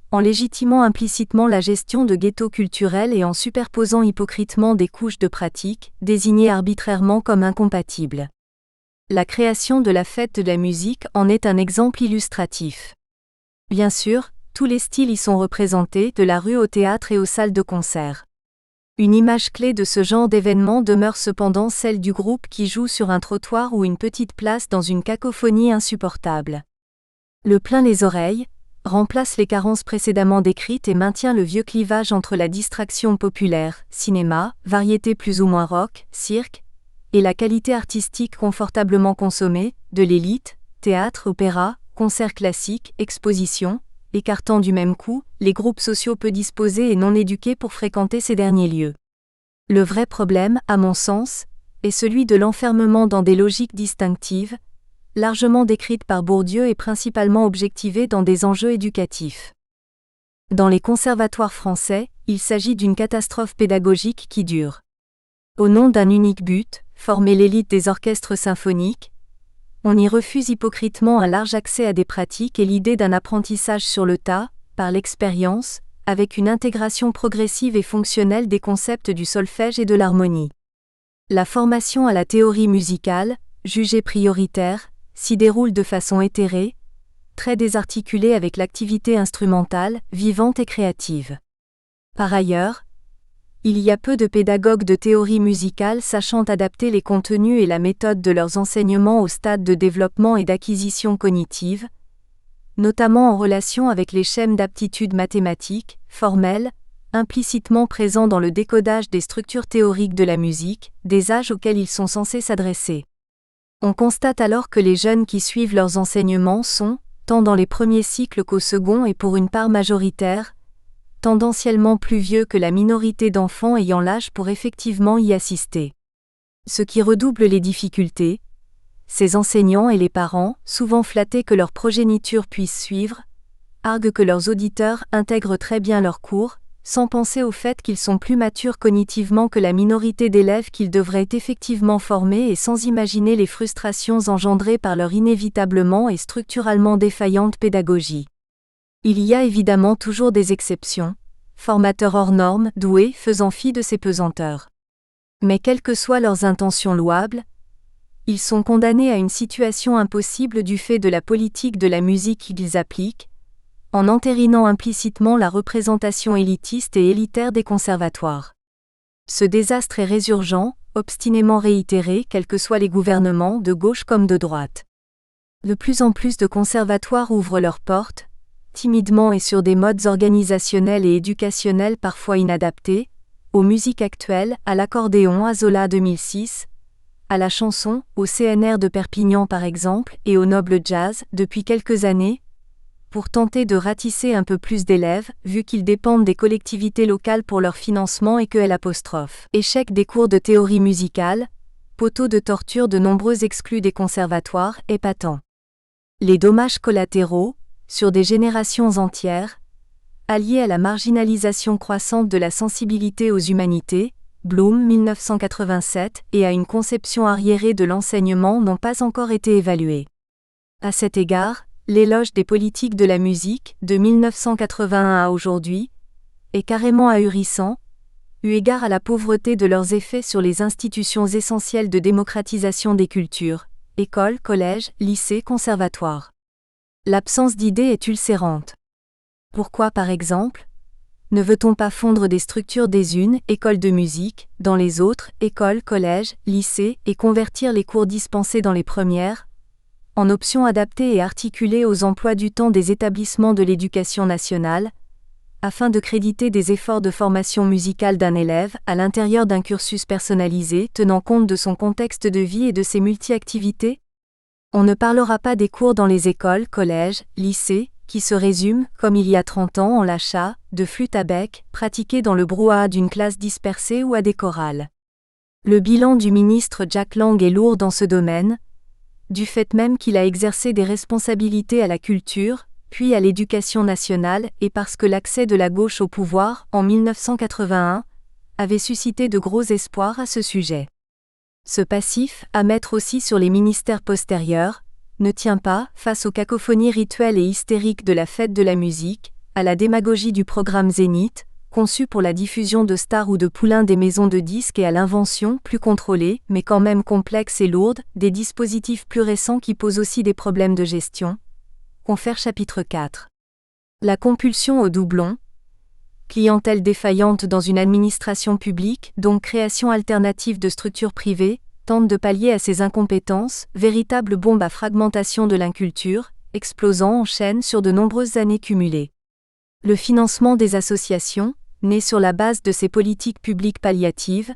en légitimant implicitement la gestion de ghettos culturels et en superposant hypocritement des couches de pratiques, désignées arbitrairement comme incompatibles. La création de la fête de la musique en est un exemple illustratif. Bien sûr, tous les styles y sont représentés, de la rue au théâtre et aux salles de concert. Une image clé de ce genre d'événement demeure cependant celle du groupe qui joue sur un trottoir ou une petite place dans une cacophonie insupportable. Le plein les oreilles, remplace les carences précédemment décrites et maintient le vieux clivage entre la distraction populaire, cinéma, variété plus ou moins rock, cirque, et la qualité artistique confortablement consommée, de l'élite, théâtre, opéra, concerts classiques, expositions, écartant du même coup les groupes sociaux peu disposés et non éduqués pour fréquenter ces derniers lieux. Le vrai problème, à mon sens, est celui de l'enfermement dans des logiques distinctives, largement décrites par Bourdieu et principalement objectivées dans des enjeux éducatifs. Dans les conservatoires français, il s'agit d'une catastrophe pédagogique qui dure. Au nom d'un unique but, former l'élite des orchestres symphoniques, on y refuse hypocritement un large accès à des pratiques et l'idée d'un apprentissage sur le tas, par l'expérience, avec une intégration progressive et fonctionnelle des concepts du solfège et de l'harmonie. La formation à la théorie musicale, jugée prioritaire, s'y déroule de façon éthérée, très désarticulée avec l'activité instrumentale, vivante et créative. Par ailleurs, il y a peu de pédagogues de théorie musicale sachant adapter les contenus et la méthode de leurs enseignements au stade de développement et d'acquisition cognitive, notamment en relation avec les schèmes d'aptitude mathématiques, formels, implicitement présents dans le décodage des structures théoriques de la musique, des âges auxquels ils sont censés s'adresser. On constate alors que les jeunes qui suivent leurs enseignements sont, tant dans les premiers cycles qu'au second et pour une part majoritaire, tendanciellement plus vieux que la minorité d'enfants ayant l'âge pour effectivement y assister. Ce qui redouble les difficultés, ces enseignants et les parents, souvent flattés que leur progéniture puisse suivre, arguent que leurs auditeurs intègrent très bien leurs cours, sans penser au fait qu'ils sont plus matures cognitivement que la minorité d'élèves qu'ils devraient effectivement former et sans imaginer les frustrations engendrées par leur inévitablement et structurellement défaillante pédagogie. Il y a évidemment toujours des exceptions, formateurs hors normes, doués, faisant fi de ces pesanteurs. Mais quelles que soient leurs intentions louables, ils sont condamnés à une situation impossible du fait de la politique de la musique qu'ils appliquent, en entérinant implicitement la représentation élitiste et élitaire des conservatoires. Ce désastre est résurgent, obstinément réitéré quels que soient les gouvernements, de gauche comme de droite. De plus en plus de conservatoires ouvrent leurs portes, timidement et sur des modes organisationnels et éducationnels parfois inadaptés, aux musiques actuelles, à l'accordéon à Zola 2006, à la chanson, au CNR de Perpignan par exemple, et au noble jazz, depuis quelques années, pour tenter de ratisser un peu plus d'élèves, vu qu'ils dépendent des collectivités locales pour leur financement et que échec des cours de théorie musicale, poteau de torture de nombreux exclus des conservatoires, est patent. Les dommages collatéraux, sur des générations entières, alliés à la marginalisation croissante de la sensibilité aux humanités, Bloom 1987, et à une conception arriérée de l'enseignement n'ont pas encore été évalués. À cet égard, l'éloge des politiques de la musique, de 1981 à aujourd'hui, est carrément ahurissant, eu égard à la pauvreté de leurs effets sur les institutions essentielles de démocratisation des cultures, écoles, collèges, lycées, conservatoires. L'absence d'idées est ulcérante. Pourquoi par exemple, ne veut-on pas fondre des structures des unes, écoles de musique, dans les autres, écoles, collèges, lycées, et convertir les cours dispensés dans les premières, en options adaptées et articulées aux emplois du temps des établissements de l'éducation nationale, afin de créditer des efforts de formation musicale d'un élève à l'intérieur d'un cursus personnalisé tenant compte de son contexte de vie et de ses multi-activités? On ne parlera pas des cours dans les écoles, collèges, lycées, qui se résument, comme il y a 30 ans en l'achat, de flûte à bec, pratiquée dans le brouhaha d'une classe dispersée ou à des chorales. Le bilan du ministre Jack Lang est lourd dans ce domaine, du fait même qu'il a exercé des responsabilités à la culture, puis à l'éducation nationale, et parce que l'accès de la gauche au pouvoir, en 1981, avait suscité de gros espoirs à ce sujet. Ce passif, à mettre aussi sur les ministères postérieurs, ne tient pas, face aux cacophonies rituelles et hystériques de la fête de la musique, à la démagogie du programme Zénith, conçu pour la diffusion de stars ou de poulains des maisons de disques et à l'invention, plus contrôlée, mais quand même complexe et lourde, des dispositifs plus récents qui posent aussi des problèmes de gestion. Confère chapitre 4. La compulsion au doublon. Clientèle défaillante dans une administration publique, donc création alternative de structures privées, tente de pallier à ces incompétences, véritable bombe à fragmentation de l'inculture, explosant en chaîne sur de nombreuses années cumulées. Le financement des associations, né sur la base de ces politiques publiques palliatives,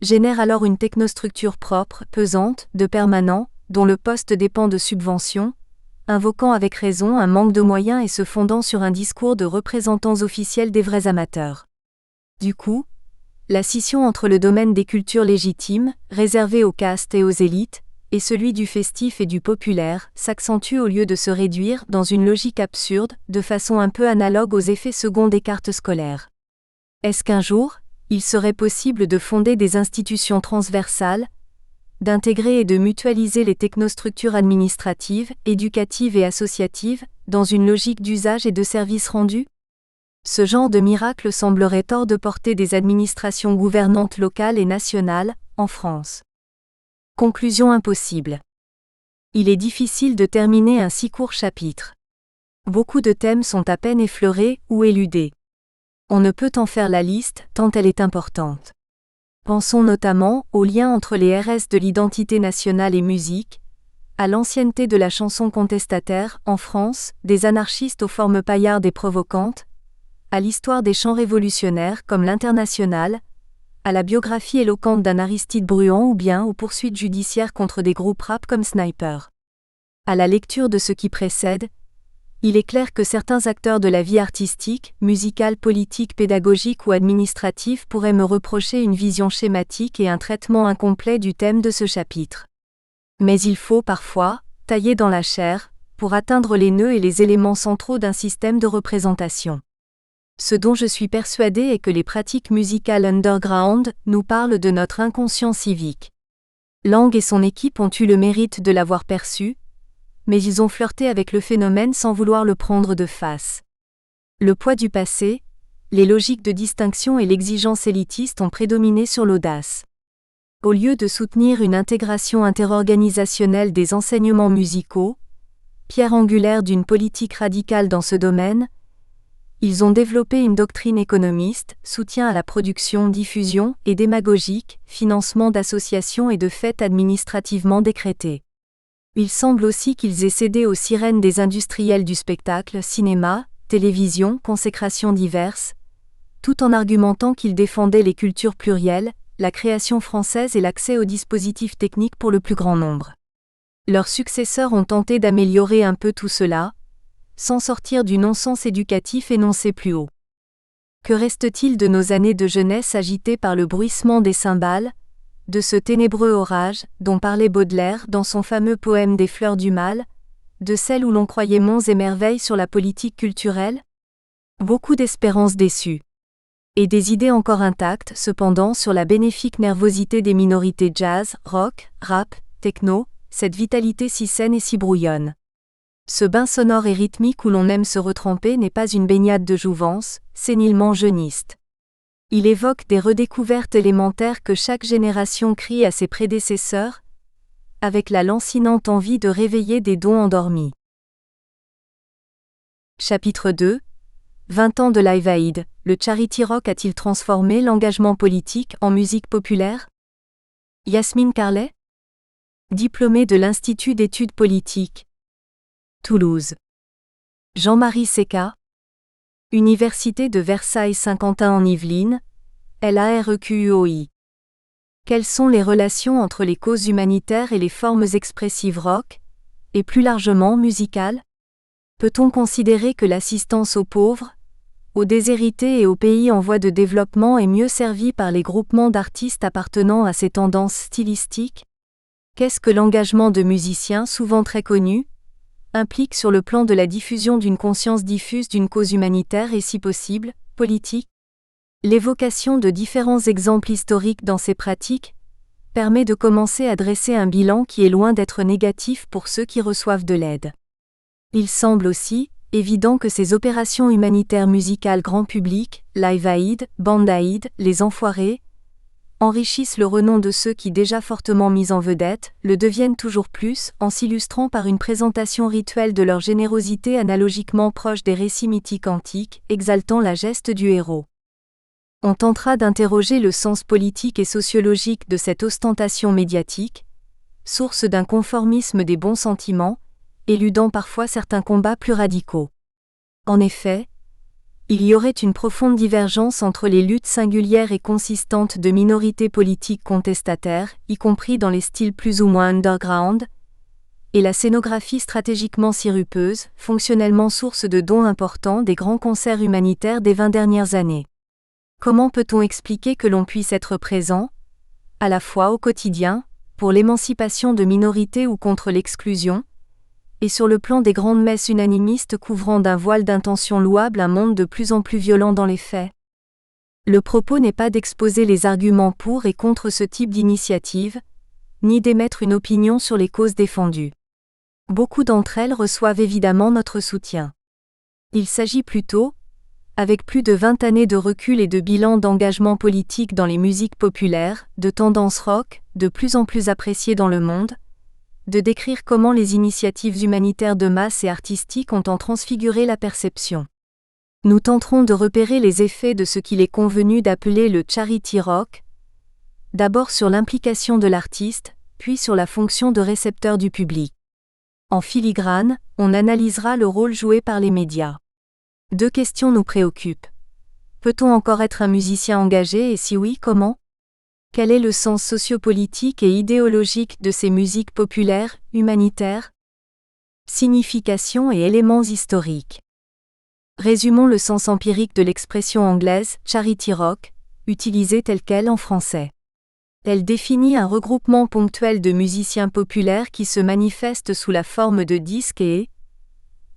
génère alors une technostructure propre, pesante, de permanent, dont le poste dépend de subventions, invoquant avec raison un manque de moyens et se fondant sur un discours de représentants officiels des vrais amateurs. Du coup, la scission entre le domaine des cultures légitimes, réservé aux castes et aux élites, et celui du festif et du populaire, s'accentue au lieu de se réduire dans une logique absurde, de façon un peu analogue aux effets seconds des cartes scolaires. Est-ce qu'un jour, il serait possible de fonder des institutions transversales, d'intégrer et de mutualiser les technostructures administratives, éducatives et associatives, dans une logique d'usage et de service rendu ? Ce genre de miracle semblerait hors de portée des administrations gouvernantes locales et nationales, en France. Conclusion impossible. Il est difficile de terminer un si court chapitre. Beaucoup de thèmes sont à peine effleurés ou éludés. On ne peut en faire la liste tant elle est importante. Pensons notamment au lien entre les RS de l'identité nationale et musique, à l'ancienneté de la chanson contestataire, en France, des anarchistes aux formes paillardes et provocantes, à l'histoire des chants révolutionnaires comme l'Internationale, à la biographie éloquente d'un Aristide Bruant ou bien aux poursuites judiciaires contre des groupes rap comme Sniper. À la lecture de ce qui précède, il est clair que certains acteurs de la vie artistique, musicale, politique, pédagogique ou administrative pourraient me reprocher une vision schématique et un traitement incomplet du thème de ce chapitre. Mais il faut parfois tailler dans la chair pour atteindre les nœuds et les éléments centraux d'un système de représentation. Ce dont je suis persuadé est que les pratiques musicales underground nous parlent de notre inconscient civique. Lang et son équipe ont eu le mérite de l'avoir perçu, mais ils ont flirté avec le phénomène sans vouloir le prendre de face. Le poids du passé, les logiques de distinction et l'exigence élitiste ont prédominé sur l'audace. Au lieu de soutenir une intégration interorganisationnelle des enseignements musicaux, pierre angulaire d'une politique radicale dans ce domaine, ils ont développé une doctrine économiste, soutien à la production, diffusion et démagogique, financement d'associations et de fêtes administrativement décrétées. Il semble aussi qu'ils aient cédé aux sirènes des industriels du spectacle, cinéma, télévision, consécrations diverses, tout en argumentant qu'ils défendaient les cultures plurielles, la création française et l'accès aux dispositifs techniques pour le plus grand nombre. Leurs successeurs ont tenté d'améliorer un peu tout cela, sans sortir du non-sens éducatif énoncé plus haut. Que reste-t-il de nos années de jeunesse agitées par le bruissement des cymbales, de ce ténébreux orage, dont parlait Baudelaire dans son fameux poème des Fleurs du Mal, de celles où l'on croyait monts et merveilles sur la politique culturelle ? Beaucoup d'espérances déçues. Et des idées encore intactes, cependant, sur la bénéfique nervosité des minorités jazz, rock, rap, techno, cette vitalité si saine et si brouillonne. Ce bain sonore et rythmique où l'on aime se retremper n'est pas une baignade de jouvence, sénilement jeuniste. Il évoque des redécouvertes élémentaires que chaque génération crie à ses prédécesseurs, avec la lancinante envie de réveiller des dons endormis. Chapitre 2. 20 ans de Live Aid, le charity rock a-t-il transformé l'engagement politique en musique populaire ? Yasmine Carlet, diplômée de l'Institut d'études politiques, Toulouse. Jean-Marie Seca, Université de Versailles-Saint-Quentin en Yvelines, LAREQUOI. Quelles sont les relations entre les causes humanitaires et les formes expressives rock, et plus largement musicales ? Peut-on considérer que l'assistance aux pauvres, aux déshérités et aux pays en voie de développement est mieux servie par les groupements d'artistes appartenant à ces tendances stylistiques ? Qu'est-ce que l'engagement de musiciens, souvent très connus, implique sur le plan de la diffusion d'une conscience diffuse d'une cause humanitaire et si possible, politique ? L'évocation de différents exemples historiques dans ces pratiques permet de commencer à dresser un bilan qui est loin d'être négatif pour ceux qui reçoivent de l'aide. Il semble aussi évident que ces opérations humanitaires musicales grand public, Live Aid, Band Aid, Les Enfoirés, enrichissent le renom de ceux qui déjà fortement mis en vedette, le deviennent toujours plus, en s'illustrant par une présentation rituelle de leur générosité analogiquement proche des récits mythiques antiques, exaltant la geste du héros. On tentera d'interroger le sens politique et sociologique de cette ostentation médiatique, source d'un conformisme des bons sentiments, éludant parfois certains combats plus radicaux. En effet, il y aurait une profonde divergence entre les luttes singulières et consistantes de minorités politiques contestataires, y compris dans les styles plus ou moins underground, et la scénographie stratégiquement sirupeuse, fonctionnellement source de dons importants des grands concerts humanitaires des 20 dernières années. Comment peut-on expliquer que l'on puisse être présent, à la fois au quotidien, pour l'émancipation de minorités ou contre l'exclusion, et sur le plan des grandes messes unanimistes couvrant d'un voile d'intention louable un monde de plus en plus violent dans les faits? Le propos n'est pas d'exposer les arguments pour et contre ce type d'initiative, ni d'émettre une opinion sur les causes défendues. Beaucoup d'entre elles reçoivent évidemment notre soutien. Il s'agit plutôt, avec plus de 20 années de recul et de bilan d'engagement politique dans les musiques populaires, de tendance rock, de plus en plus appréciées dans le monde, de décrire comment les initiatives humanitaires de masse et artistiques ont transfiguré la perception. Nous tenterons de repérer les effets de ce qu'il est convenu d'appeler le charity rock, d'abord sur l'implication de l'artiste, puis sur la fonction de récepteur du public. En filigrane, on analysera le rôle joué par les médias. 2 questions nous préoccupent. Peut-on encore être un musicien engagé et si oui, comment? Quel est le sens sociopolitique et idéologique de ces musiques populaires, humanitaires? Signification et éléments historiques. Résumons le sens empirique de l'expression anglaise « charity rock », utilisée telle quelle en français. Elle définit un regroupement ponctuel de musiciens populaires qui se manifestent sous la forme de disques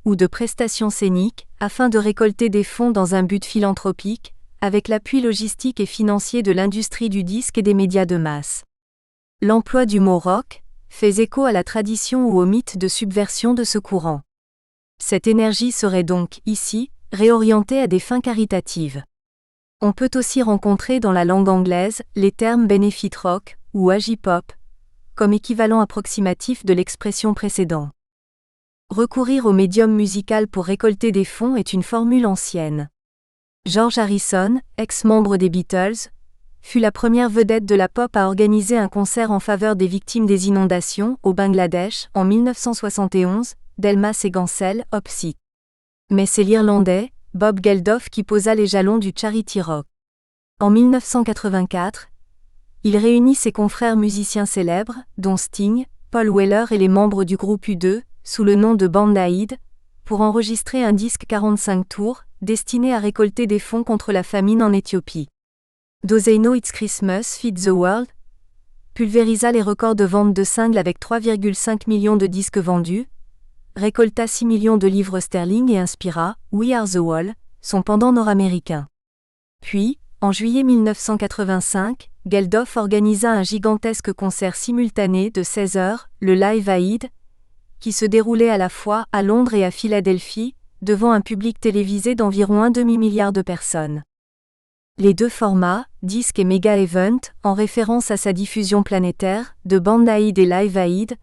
ou de prestations scéniques, afin de récolter des fonds dans un but philanthropique, avec l'appui logistique et financier de l'industrie du disque et des médias de masse. L'emploi du mot rock fait écho à la tradition ou au mythe de subversion de ce courant. Cette énergie serait donc, ici, réorientée à des fins caritatives. On peut aussi rencontrer dans la langue anglaise les termes benefit rock ou agipop, comme équivalent approximatif de l'expression précédente. Recourir au médium musical pour récolter des fonds est une formule ancienne. George Harrison, ex-membre des Beatles, fut la première vedette de la pop à organiser un concert en faveur des victimes des inondations au Bangladesh en 1971, Delmas et Gansel, Opsy. Mais c'est l'Irlandais, Bob Geldof qui posa les jalons du charity rock. En 1984, il réunit ses confrères musiciens célèbres, dont Sting, Paul Weller et les membres du groupe U2, sous le nom de Band Aid, pour enregistrer un disque 45 tours, destiné à récolter des fonds contre la famine en Éthiopie. Does They Know It's Christmas Feed the World pulvérisa les records de vente de singles avec 3,5 millions de disques vendus, récolta 6 millions de livres sterling et inspira We Are the Wall, son pendant nord-américain. Puis, en juillet 1985, Geldof organisa un gigantesque concert simultané de 16 heures, le Live Aid, qui se déroulait à la fois à Londres et à Philadelphie, devant un public télévisé d'environ un demi-milliard de personnes. Les 2 formats, disque et Mega Event, en référence à sa diffusion planétaire, de Band Aid et Live Aid,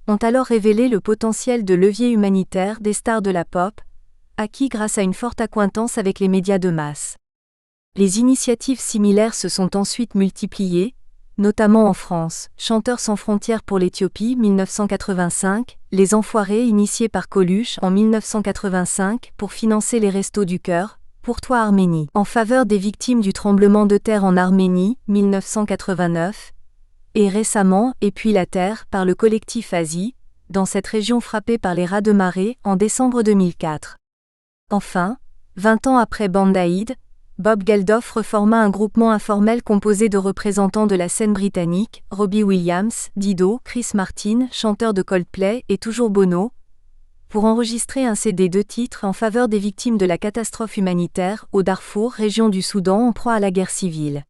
ont alors révélé le potentiel de levier humanitaire des stars de la pop, acquis grâce à une forte accointance avec les médias de masse. Les initiatives similaires se sont ensuite multipliées, notamment en France, Chanteurs sans frontières pour l'Éthiopie 1985, Les Enfoirés initiés par Coluche en 1985 pour financer les Restos du Cœur, Pour toi Arménie, en faveur des victimes du tremblement de terre en Arménie 1989, et récemment Et puis la Terre par le collectif Asie, dans cette région frappée par les raz-de-marée en décembre 2004. Enfin, 20 ans après Band Aid, Bob Geldof reforma un groupement informel composé de représentants de la scène britannique, Robbie Williams, Dido, Chris Martin, chanteur de Coldplay et toujours Bono, pour enregistrer un CD 2 titres en faveur des victimes de la catastrophe humanitaire au Darfour, région du Soudan en proie à la guerre civile.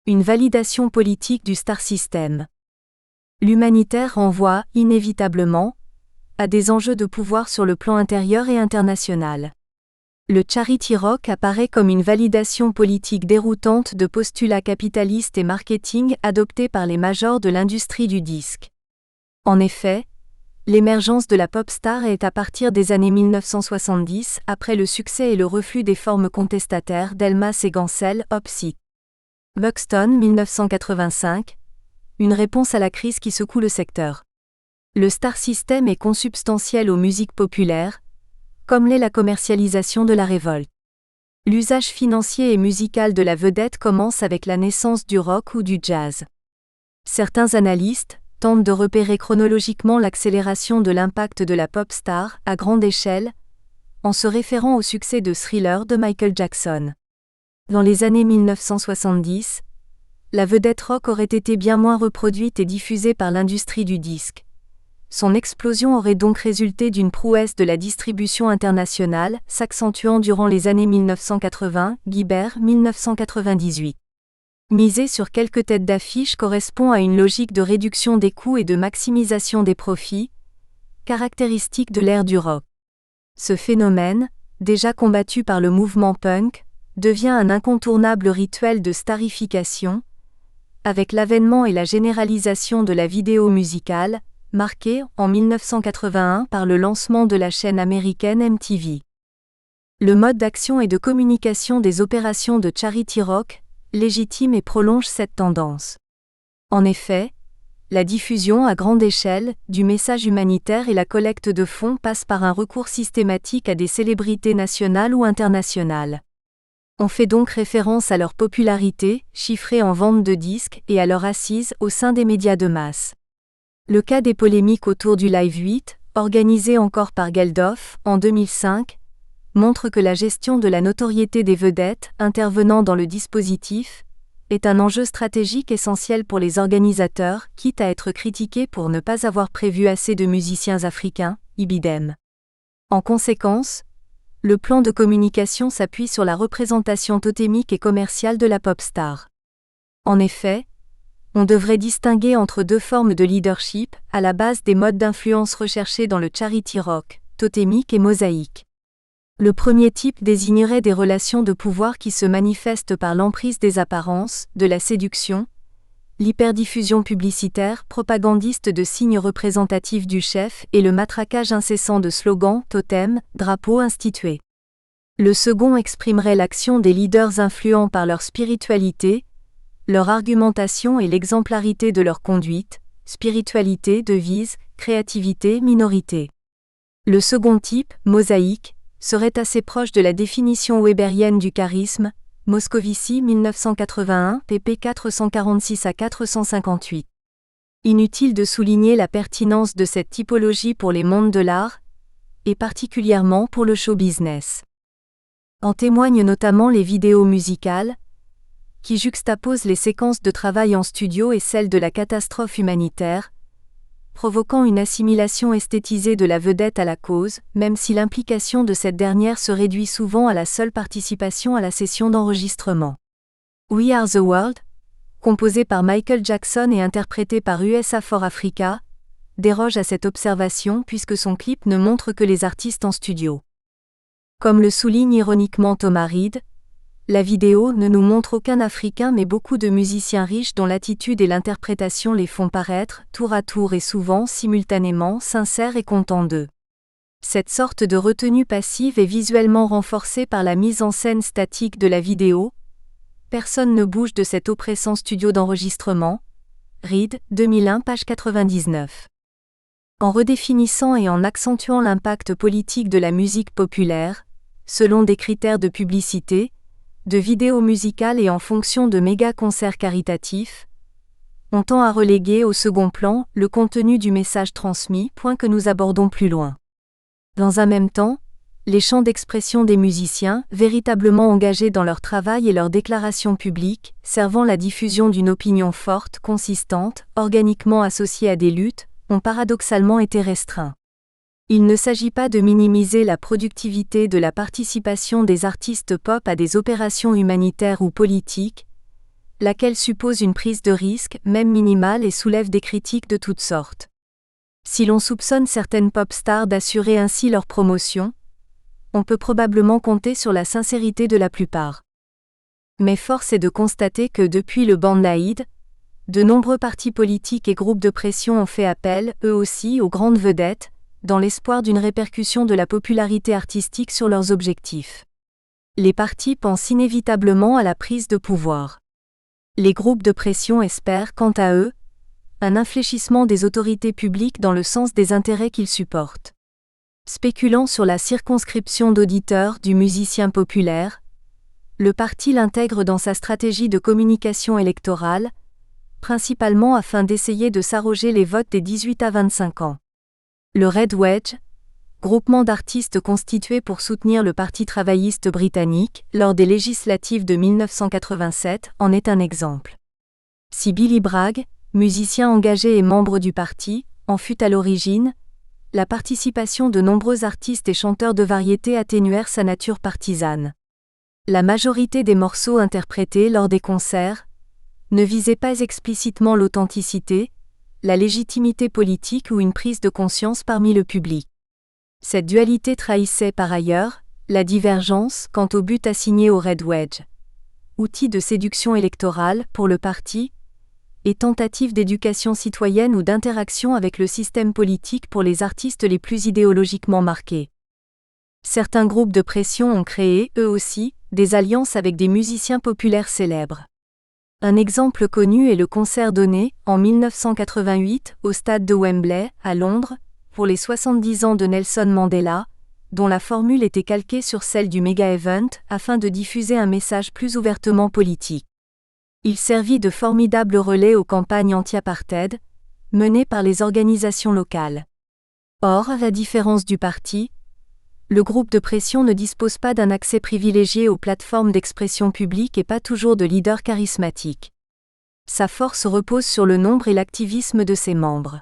Une validation politique du Star System. L'humanitaire renvoie, inévitablement, à des enjeux de pouvoir sur le plan intérieur et international. Le charity rock apparaît comme une validation politique déroutante de postulats capitalistes et marketing adoptés par les majors de l'industrie du disque. En effet, l'émergence de la pop star est à partir des années 1970, après le succès et le reflux des formes contestataires d'Elmas et Gansel, Opsy. Buxton 1985, une réponse à la crise qui secoue le secteur. Le star system est consubstantiel aux musiques populaires, comme l'est la commercialisation de la révolte. L'usage financier et musical de la vedette commence avec la naissance du rock ou du jazz. Certains analystes tentent de repérer chronologiquement l'accélération de l'impact de la pop star à grande échelle, en se référant au succès de Thriller de Michael Jackson. Dans les années 1970, la vedette rock aurait été bien moins reproduite et diffusée par l'industrie du disque. Son explosion aurait donc résulté d'une prouesse de la distribution internationale, s'accentuant durant les années 1980, Guibert 1998. Miser sur quelques têtes d'affiche correspond à une logique de réduction des coûts et de maximisation des profits, caractéristique de l'ère du rock. Ce phénomène, déjà combattu par le mouvement punk, devient un incontournable rituel de starification, avec l'avènement et la généralisation de la vidéo musicale, marquée, en 1981 par le lancement de la chaîne américaine MTV. Le mode d'action et de communication des opérations de charity rock légitime et prolonge cette tendance. En effet, la diffusion à grande échelle du message humanitaire et la collecte de fonds passent par un recours systématique à des célébrités nationales ou internationales. On fait donc référence à leur popularité, chiffrée en vente de disques, et à leur assise au sein des médias de masse. Le cas des polémiques autour du Live 8, organisé encore par Geldof, en 2005, montre que la gestion de la notoriété des vedettes intervenant dans le dispositif est un enjeu stratégique essentiel pour les organisateurs, quitte à être critiqués pour ne pas avoir prévu assez de musiciens africains, ibidem. En conséquence, le plan de communication s'appuie sur la représentation totémique et commerciale de la pop star. En effet, on devrait distinguer entre deux formes de leadership, à la base des modes d'influence recherchés dans le charity rock, totémique et mosaïque. Le premier type désignerait des relations de pouvoir qui se manifestent par l'emprise des apparences, de la séduction, l'hyperdiffusion publicitaire, propagandiste de signes représentatifs du chef et le matraquage incessant de slogans, totems, drapeaux institués. Le second exprimerait l'action des leaders influents par leur spiritualité, leur argumentation et l'exemplarité de leur conduite, spiritualité, devise, créativité, minorité. Le second type, mosaïque, serait assez proche de la définition weberienne du charisme, Moscovici 1981, pp 446 à 458. Inutile de souligner la pertinence de cette typologie pour les mondes de l'art, et particulièrement pour le show business. En témoignent notamment les vidéos musicales, qui juxtaposent les séquences de travail en studio et celles de la catastrophe humanitaire, provoquant une assimilation esthétisée de la vedette à la cause, même si l'implication de cette dernière se réduit souvent à la seule participation à la session d'enregistrement. We Are the World, composé par Michael Jackson et interprété par USA for Africa, déroge à cette observation puisque son clip ne montre que les artistes en studio. Comme le souligne ironiquement Thomas Reid, la vidéo ne nous montre aucun Africain mais beaucoup de musiciens riches dont l'attitude et l'interprétation les font paraître, tour à tour et souvent simultanément, sincères et contents d'eux. Cette sorte de retenue passive est visuellement renforcée par la mise en scène statique de la vidéo. Personne ne bouge de cet oppressant studio d'enregistrement. Reid, 2001, page 99. En redéfinissant et en accentuant l'impact politique de la musique populaire, selon des critères de publicité, de vidéos musicales et en fonction de méga-concerts caritatifs, on tend à reléguer au second plan le contenu du message transmis, point que nous abordons plus loin. Dans un même temps, les champs d'expression des musiciens, véritablement engagés dans leur travail et leurs déclarations publiques, servant la diffusion d'une opinion forte, consistante, organiquement associée à des luttes, ont paradoxalement été restreints. Il ne s'agit pas de minimiser la productivité de la participation des artistes pop à des opérations humanitaires ou politiques, laquelle suppose une prise de risque, même minimale, et soulève des critiques de toutes sortes. Si l'on soupçonne certaines pop stars d'assurer ainsi leur promotion, on peut probablement compter sur la sincérité de la plupart. Mais force est de constater que depuis le Band Aid, de nombreux partis politiques et groupes de pression ont fait appel, eux aussi, aux grandes vedettes, dans l'espoir d'une répercussion de la popularité artistique sur leurs objectifs. Les partis pensent inévitablement à la prise de pouvoir. Les groupes de pression espèrent, quant à eux, un infléchissement des autorités publiques dans le sens des intérêts qu'ils supportent. Spéculant sur la circonscription d'auditeurs du musicien populaire, le parti l'intègre dans sa stratégie de communication électorale, principalement afin d'essayer de s'arroger les votes des 18 à 25 ans. Le Red Wedge, groupement d'artistes constitué pour soutenir le Parti travailliste britannique lors des législatives de 1987, en est un exemple. Si Billy Bragg, musicien engagé et membre du parti, en fut à l'origine, la participation de nombreux artistes et chanteurs de variété atténuèrent sa nature partisane. La majorité des morceaux interprétés lors des concerts ne visaient pas explicitement l'authenticité, la légitimité politique ou une prise de conscience parmi le public. Cette dualité trahissait par ailleurs la divergence quant au but assigné au Red Wedge, outil de séduction électorale pour le parti, et tentative d'éducation citoyenne ou d'interaction avec le système politique pour les artistes les plus idéologiquement marqués. Certains groupes de pression ont créé, eux aussi, des alliances avec des musiciens populaires célèbres. Un exemple connu est le concert donné, en 1988, au stade de Wembley, à Londres, pour les 70 ans de Nelson Mandela, dont la formule était calquée sur celle du méga-event afin de diffuser un message plus ouvertement politique. Il servit de formidable relais aux campagnes anti-apartheid, menées par les organisations locales. Or, à la différence du parti, le groupe de pression ne dispose pas d'un accès privilégié aux plateformes d'expression publique et pas toujours de leader charismatique. Sa force repose sur le nombre et l'activisme de ses membres.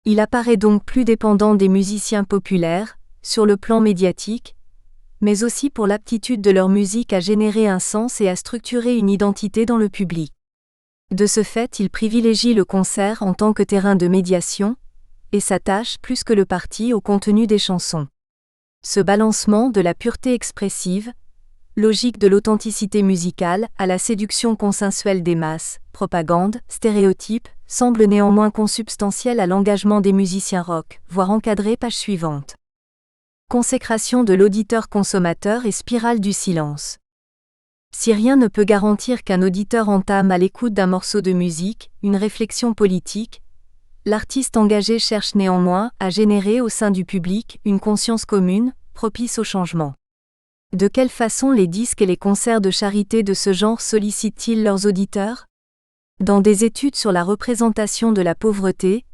Il apparaît donc plus dépendant des musiciens populaires, sur le plan médiatique, mais aussi pour l'aptitude de leur musique à générer un sens et à structurer une identité dans le public. De ce fait, il privilégie le concert en tant que terrain de médiation, et s'attache plus que le parti au contenu des chansons. Ce balancement de la pureté expressive, logique de l'authenticité musicale à la séduction consensuelle des masses, propagande, stéréotype, semble néanmoins consubstantiel à l'engagement des musiciens rock, voire encadré page suivante. Consécration de l'auditeur-consommateur et spirale du silence. Si rien ne peut garantir qu'un auditeur entame à l'écoute d'un morceau de musique, une réflexion politique, l'artiste engagé cherche néanmoins à générer au sein du public une conscience commune, propice au changement. De quelle façon les disques et les concerts de charité de ce genre sollicitent-ils leurs auditeurs ? Dans des études sur la représentation de la pauvreté,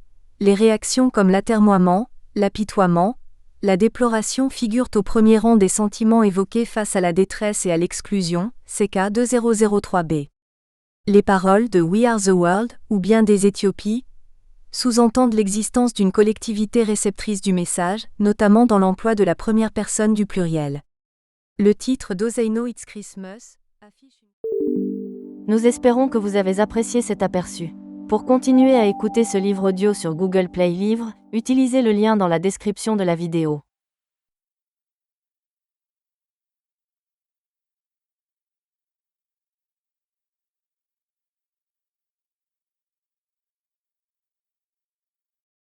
les réactions comme l'atermoiement, l'apitoiement, la déploration figurent au premier rang des sentiments évoqués face à la détresse et à l'exclusion, CK 2003b. Les paroles de We Are the World, ou bien des Éthiopies, sous-entendent l'existence d'une collectivité réceptrice du message, notamment dans l'emploi de la première personne du pluriel. Le titre d'Ozeino It's Christmas affiche une... Nous espérons que vous avez apprécié cet aperçu. Pour continuer à écouter ce livre audio sur Google Play Livres, utilisez le lien dans la description de la vidéo.